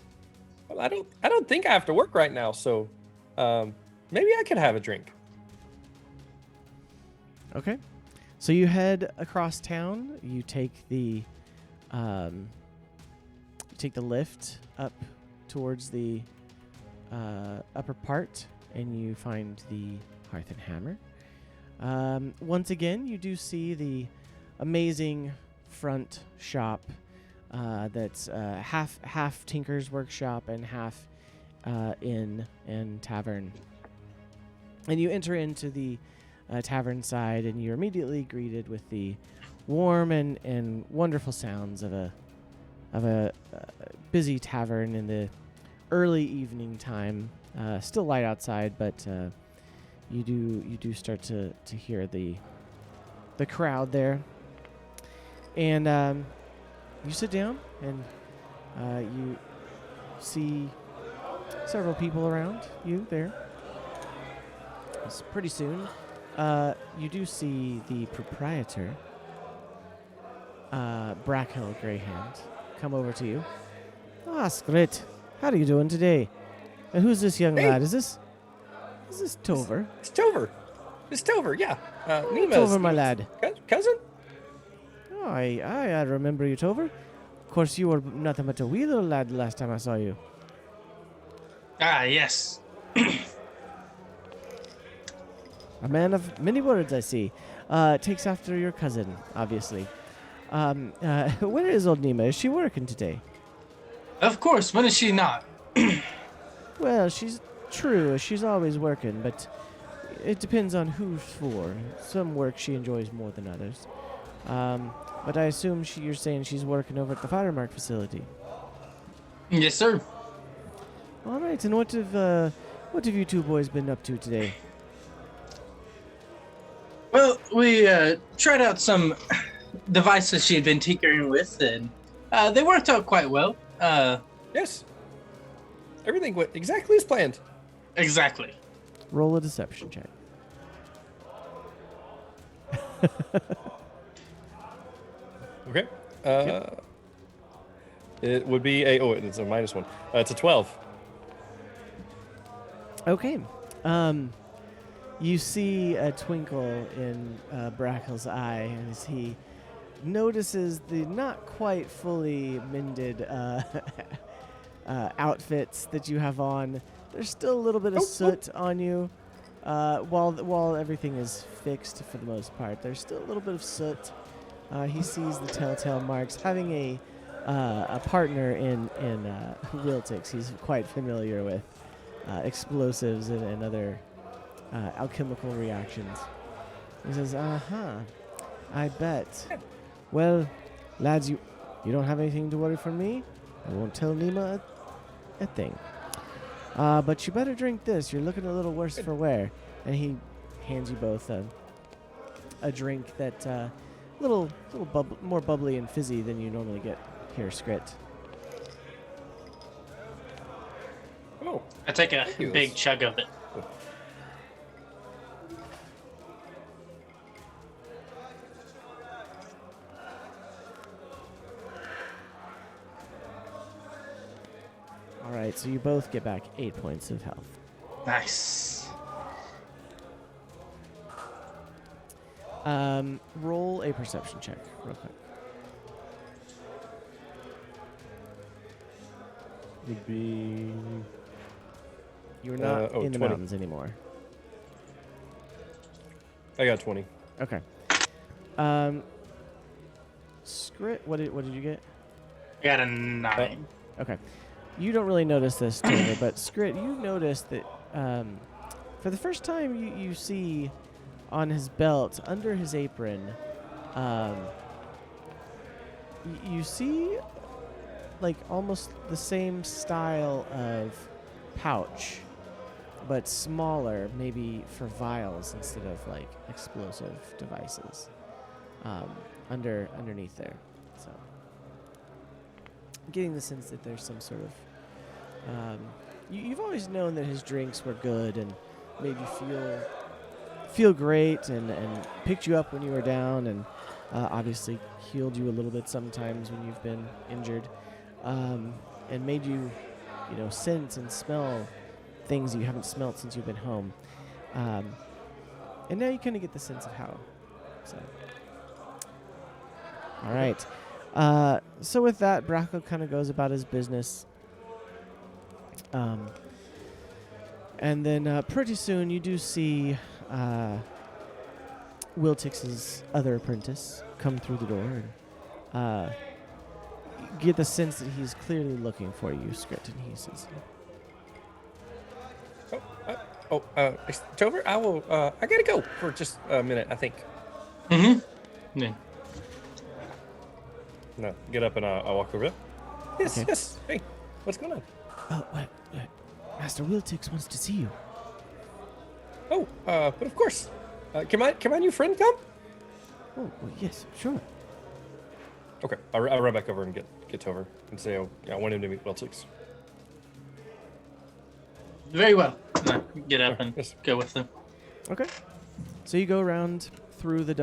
Well, I don't think I have to work right now, so maybe I could have a drink. Okay. So you head across town. You take the lift up towards the upper part, and you find the Hearth and Hammer. Once again, you do see the amazing front shop that's half Tinker's workshop and half inn and tavern. And you enter into the tavern side, and you're immediately greeted with the warm and wonderful sounds of a busy tavern in the early evening time. Still light outside, but you do start to hear the crowd there, and you sit down and you see several people around you there. It's pretty soon. You do see the proprietor, Brackhill Greyhand, come over to you. Ah, Skrit, how are you doing today? And who's this young lad? Is this Tover? It's Tover. It's Tover, yeah. Nima's Tover, my lad. Cousin? Oh, I remember you, Tover. Of course, you were nothing but a wee little lad the last time I saw you. Ah, yes. A man of many words, I see. Takes after your cousin, obviously. Where is old Nima? Is she working today? Of course, when is she not? Well, she's true. She's always working, but it depends on who's for. Some work she enjoys more than others. But I assume you're saying she's working over at the Firemark facility. Yes, sir. All right, and what have you two boys been up to today? Well, we tried out some devices she had been tinkering with, and they worked out quite well. Yes. Everything went exactly as planned. Exactly. Roll a deception check. Okay. It would be it's a -1. It's a 12. Okay. You see a twinkle in Brackel's eye as he notices the not quite fully mended outfits that you have on. There's still a little bit of soot on you. While everything is fixed for the most part, there's still a little bit of soot. He sees the telltale marks. Having a partner in Wiltix, he's quite familiar with explosives and other alchemical reactions. He says, I bet. Well, lads, you don't have anything to worry from me. I won't tell Nima a thing. But you better drink this. You're looking a little worse for wear. And he hands you both a drink that little more bubbly and fizzy than you normally get here, Skrit. Oh, I take a big chug of it. All right, so you both get back 8 points of health. Nice. Roll a perception check real quick. would be. You're not in the 20. mountains anymore. I got 20. Okay. Skrit, what did you get? I got a 9. Okay. You don't really notice this, Taylor, but Skrit, you notice that for the first time you see on his belt, under his apron, you see like almost the same style of pouch, but smaller, maybe for vials instead of like explosive devices underneath there. So getting the sense that there's some sort of you've always known that his drinks were good and made you feel great and picked you up when you were down and obviously healed you a little bit sometimes when you've been injured, and made you, sense and smell things you haven't smelled since you've been home. And now you kind of get the sense of how. So, all right. So with that, Bracco kind of goes about his business. And then pretty soon you do see Wiltix's other apprentice come through the door and get the sense that he's clearly looking for you, Skrit, and he says, Tover, I gotta go for just a minute, I think. Mm-hmm. Yeah. No, get up and I'll walk over there. Yes, Okay. yes. Hey, what's going on? "Oh, Master Wiltix wants to see you." Oh, but of course. Can my new friend come? "Oh, well, yes, sure." Okay, I'll run back over and get Tover and say, I want him to meet Wiltix. Very well. No, get up and Yes. go with them. Okay. So you go around through the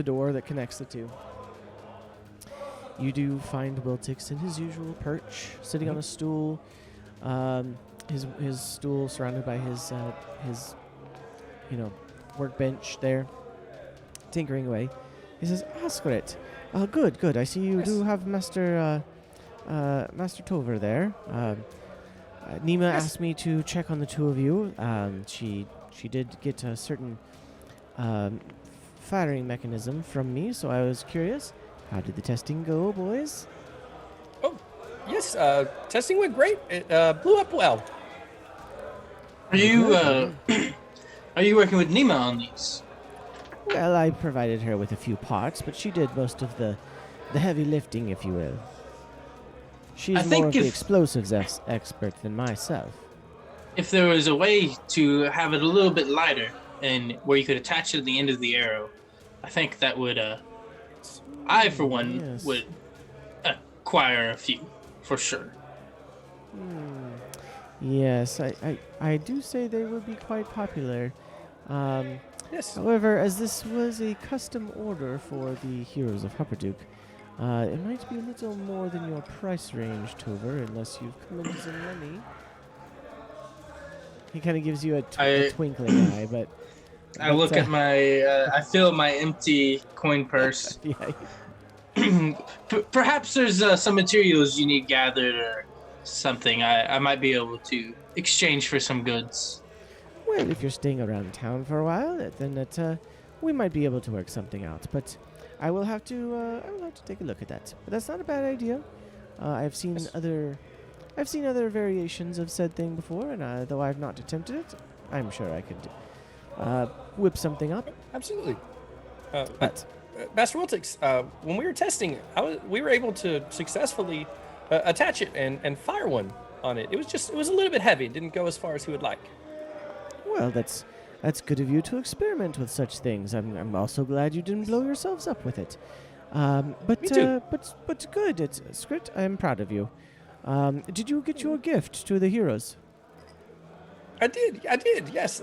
door that connects the two. You do find Wiltix in his usual perch, sitting on a stool. His stool surrounded by his workbench there, tinkering away. He says, Skrit, good. I see you Yes. do have Master Tover there. Nima asked me to check on the two of you. She did get a certain firing mechanism from me, so I was curious. How did the testing go, boys? Oh, yes. Testing went great. It blew up well. Are you are you working with Nima on these? Well, I provided her with a few parts, but she did most of the heavy lifting, if you will. She's I more think of the if- explosives expert than myself. If there was a way to have it a little bit lighter and where you could attach it at the end of the arrow, I think that would I for one Yes. would acquire a few for sure. Yes, I do say they would be quite popular. Yes. However, as this was a custom order for the Heroes of Hupperduke, it might be a little more than your price range, Tover, unless you've come into some money. He kind of gives you a twinkling eye, but I look at my I fill my empty coin purse. yeah, Perhaps there's some materials you need gathered or something. I might be able to exchange for some goods. well, if you're staying around town for a while, then we might be able to work something out. But I will have to take a look at that. But that's not a bad idea. I've seen Yes. other variations of said thing before, and though I've not attempted it, I'm sure I could whip something up. Absolutely. But Master Wiltix, when we were testing, we were able to successfully attach it and fire one on it. It was a little bit heavy. It didn't go as far as he would like. well, that's good of you to experiment with such things. I'm also glad you didn't blow yourselves up with it. But Me too. but good. It's Skrit. I'm proud of you. Did you get your gift to the heroes? I did. Yes.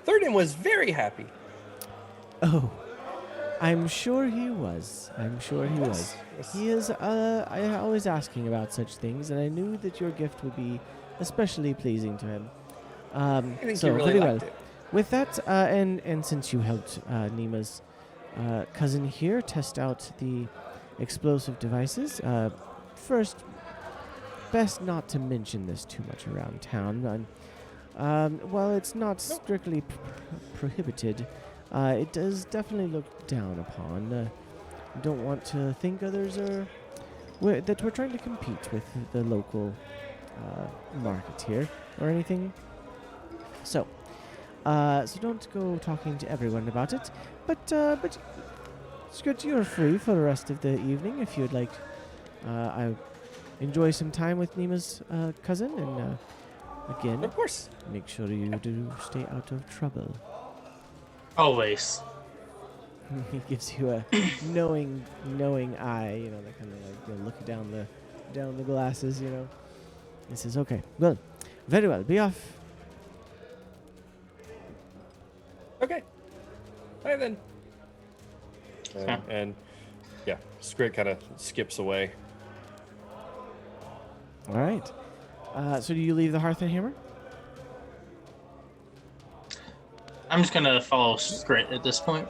Thurden was very happy. Oh, I'm sure he was. Yes, yes. He is always asking about such things, and I knew that your gift would be especially pleasing to him. I think so he really very well. liked it. With that, and since you helped Nima's cousin here test out the explosive devices, first, best not to mention this too much around town. While it's not strictly prohibited, it does definitely look down upon. Don't want to think others are that we're trying to compete with the local market here or anything. So don't go talking to everyone about it. But Skrit, you're free for the rest of the evening if you'd like. I enjoy some time with Nima's cousin, and again, Of course. make sure you do stay out of trouble. Always. He gives you a knowing eye, that kind of like looking down down the glasses, He says, okay, well, very well, be off. Okay. All right, then. And yeah, Skrit kind of skips away. All right. So do you leave the Hearth Hammer? I'm just gonna follow Skrit at this point.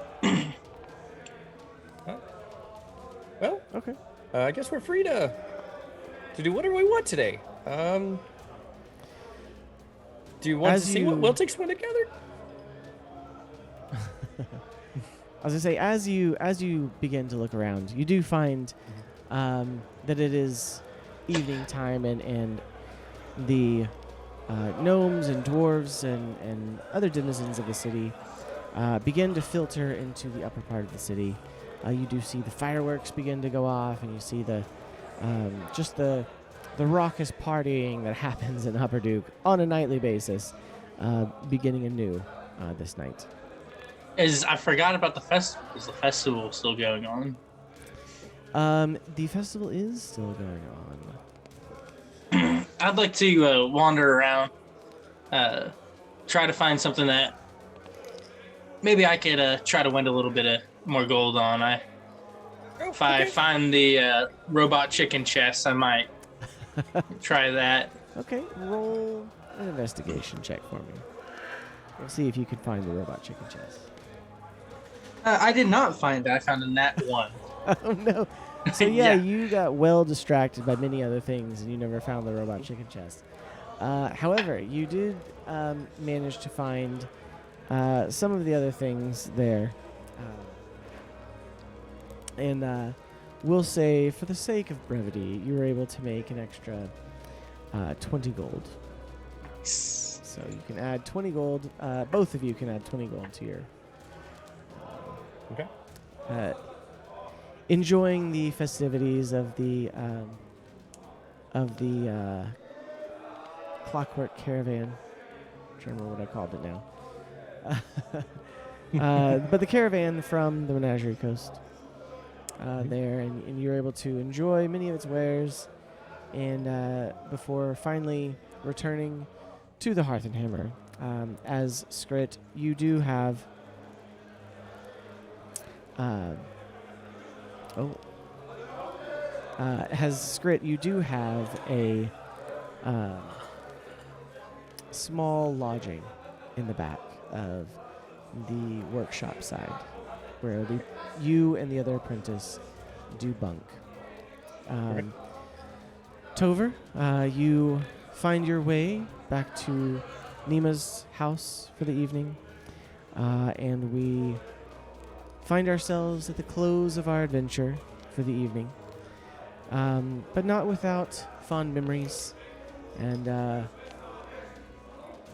Well, Okay. I guess we're free to do whatever we want today. Do you want to see what Wiltix went together? I was gonna say, as you begin to look around, you do find that it is evening time, and the gnomes and dwarves and other denizens of the city begin to filter into the upper part of the city. You do see the fireworks begin to go off, and you see the raucous partying that happens in Upper Duke on a nightly basis, beginning anew this night. I forgot about the festival. Is the festival still going on? The festival is still going on. I'd like to wander around, try to find something that maybe I could try to win a little bit of more gold on. If I find the robot chicken chest, I might try that. Okay, roll an investigation check for me. We'll see if you can find the robot chicken chest. I did not find it. I found a nat 1. Oh, no. So, yeah, you got well distracted by many other things, and you never found the robot chicken chest. However, you did manage to find some of the other things there. And we'll say, for the sake of brevity, you were able to make an extra 20 gold. So you can add 20 gold. Both of you can add 20 gold to your... Okay. Enjoying the festivities of the Clockwork Caravan. I'm trying to remember what I called it now. But the caravan from the Menagerie Coast there, and you're able to enjoy many of its wares, and before finally returning to the Hearth Hammer. As Skrit, you do have has Skrit, you do have a small lodging in the back of the workshop side, where you and the other apprentice do bunk. Tover, you find your way back to Nima's house for the evening, and we find ourselves at the close of our adventure for the evening, but not without fond memories and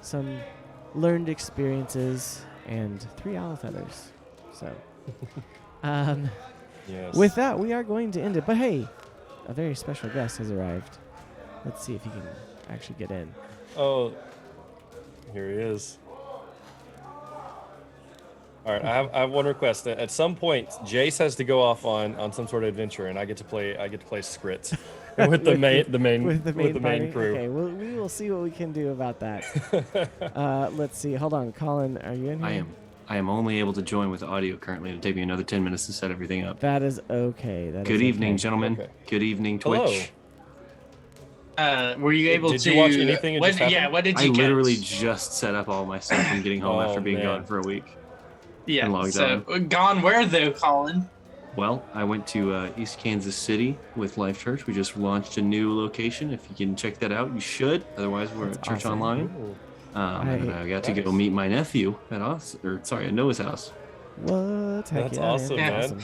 some learned experiences and 3 owl feathers. So, yes. With that, we are going to end it. But hey, a very special guest has arrived. Let's see if he can actually get in. Oh, here he is. All right, I have one request. At some point, Jace has to go off on some sort of adventure, and I get to play Skrit with the main crew. Okay, we will see what we can do about that. Let's see. Hold on, Colin, are you in here? I am only able to join with audio currently. It'll take me another 10 minutes to set everything up. That is okay. Good evening, okay. gentlemen. Okay. Good evening, Twitch. Were you able to? Did you watch anything? What did you I catch? literally just set up all my stuff and getting home after being gone for a week. Yeah. And logged So on. gone where though, Colin? Well, I went to East Kansas City with Life Church. We just launched a new location. If you can check that out, you should. Otherwise, we're at Church awesome. Online. And I got to go meet my nephew at Noah's house. What? Heck That's yeah, awesome, man.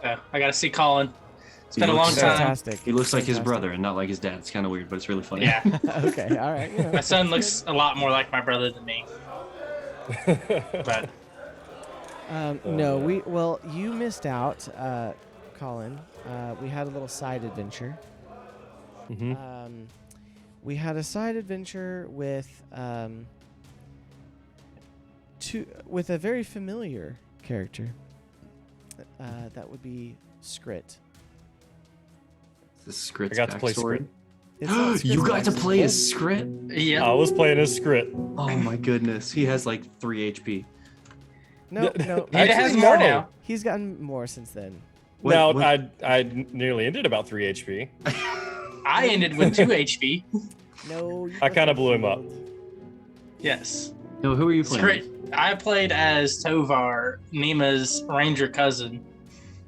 Awesome. I got to see Colin. It's been a He long looks time. Fantastic. He looks like his Fantastic. brother and not like his dad. It's kind of weird, but it's really funny. Yeah. Okay, all right. Yeah, My son looks a lot more like my brother than me. But no, you missed out, Colin. We had a little side adventure. Mm-hmm. We had a side adventure with a very familiar character. That would be Skrit. This Skrit's I got to play backstory. Skrit. It's not You Skrit's got to backstory. play as Skrit? Yeah. I was playing as Skrit. Oh my goodness. He has like 3 HP. No, no. He has Actually, more no. now. He's gotten more since then. Now, What- I nearly ended about 3 HP. I ended with 2 HP. No. you I kinda fucking blew him up. failed. Yes. No, who are you playing? Skrit. I played as Tovar, Nima's ranger cousin,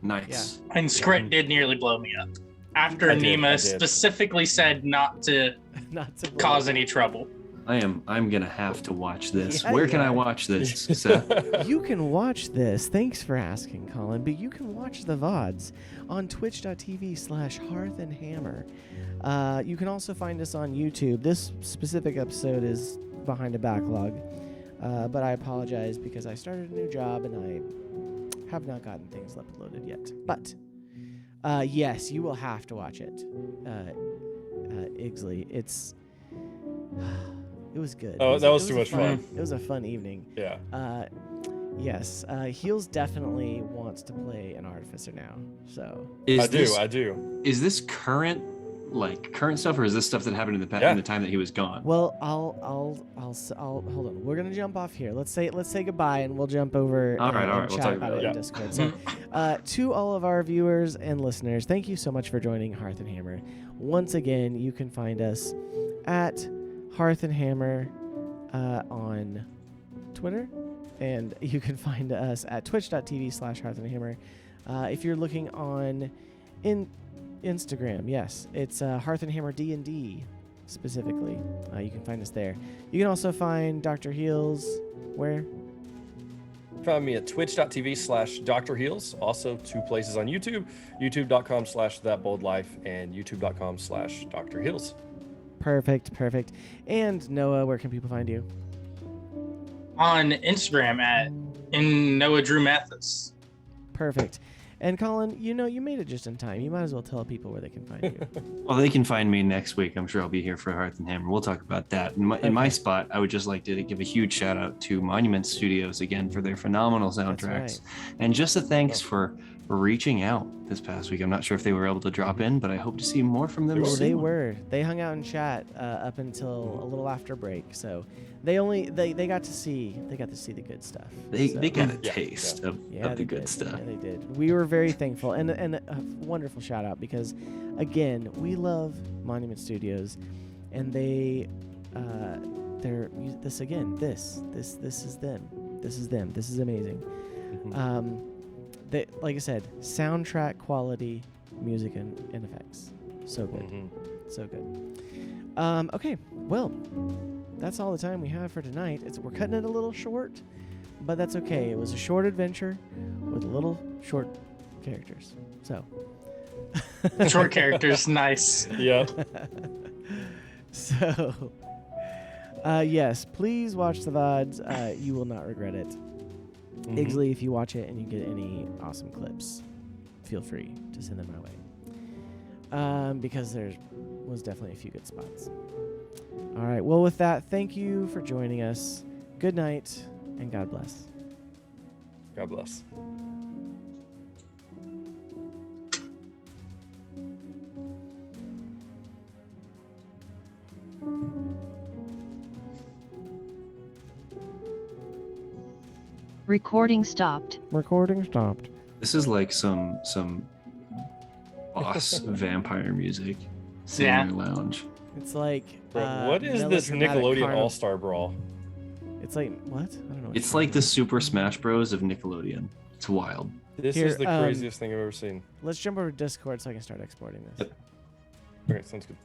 Nice. and Skrit did nearly blow me up. After I did, I Nima did. specifically said not to Not to cause any trouble. I'm gonna have to watch this. Yeah, Where can yeah. I watch this, Seth? You can watch this. Thanks for asking, Colin. But you can watch the VODs on twitch.tv/Hearth and Hammer. You can also find us on YouTube. This specific episode is behind a backlog. But I apologize because I started a new job and I have not gotten things uploaded yet. But yes, you will have to watch it. Igsley, it was good. Oh, It that was it too a much fun. It was a fun evening. Yeah. Yes, Heels definitely wants to play an artificer now. So I do. Is this current stuff, or is this stuff that happened in the Yeah. in the time that he was gone? well, I'll hold on. We're gonna jump off here. Let's say goodbye, and we'll jump over All right, and all right, we'll chat talk about about it it. in Discord. So, to all of our viewers and listeners, thank you so much for joining Hearth and Hammer. Once again, you can find us at Hearth and Hammer on Twitter, and you can find us at twitch.tv/Hearth and Hammer. If you're looking on Instagram, yes, it's Hearth and Hammer D&D specifically. You can find us there. You can also find Dr. Heels where? Find me at twitch.tv/Dr. Heels. Also, 2 places on YouTube, youtube.com/thatboldlife and youtube.com/Dr. Heels. Perfect. And Noah, where can people find you? On Instagram at Noah Drew Mathis. Perfect. And Colin, you made it just in time. You might as well tell people where they can find you. Well, they can find me next week. I'm sure I'll be here for Hearth and Hammer. We'll talk about that. In my spot, I would just like to give a huge shout out to Monument Studios again for their phenomenal soundtracks. right. And just a thanks for reaching out this past week. I'm not sure if they were able to drop in, but I hope to see more from them They were. Well, soon. they were. They hung out in chat up until a little after break. So they got to see the good stuff. They So- got a Yeah, taste of Yeah, the they good did. stuff. Yeah, they did. We were very thankful, and a wonderful shout out because, again, we love Monument Studios, and they're this again. This is them. This is them. This is amazing. Mhm. They, like I said, soundtrack quality, music and effects, so good, Mhm. so good. Okay, well, that's all the time we have for tonight. We're cutting it a little short, but that's okay. It was a short adventure with little short characters. So Short characters, nice. Yeah. So yes, please watch the VODs. You will not regret it. Mhm. Igsley, if you watch it and you get any awesome clips, feel free to send them my way. Because there was definitely a few good spots. All right. Well, with that, thank you for joining us. Good night and God bless. God bless. Recording stopped. Recording stopped. This is like some boss vampire music. Sitting Yeah. in your lounge. It's like Bro, what is this melodramatic Nickelodeon carnival. All-Star Brawl? It's like what? I don't know. what It's you're like the talking Super Smash Bros of Nickelodeon. It's wild. This Here, is the craziest thing I've ever seen. about. Let's jump over to Discord so I can start exporting this. Okay, sounds good.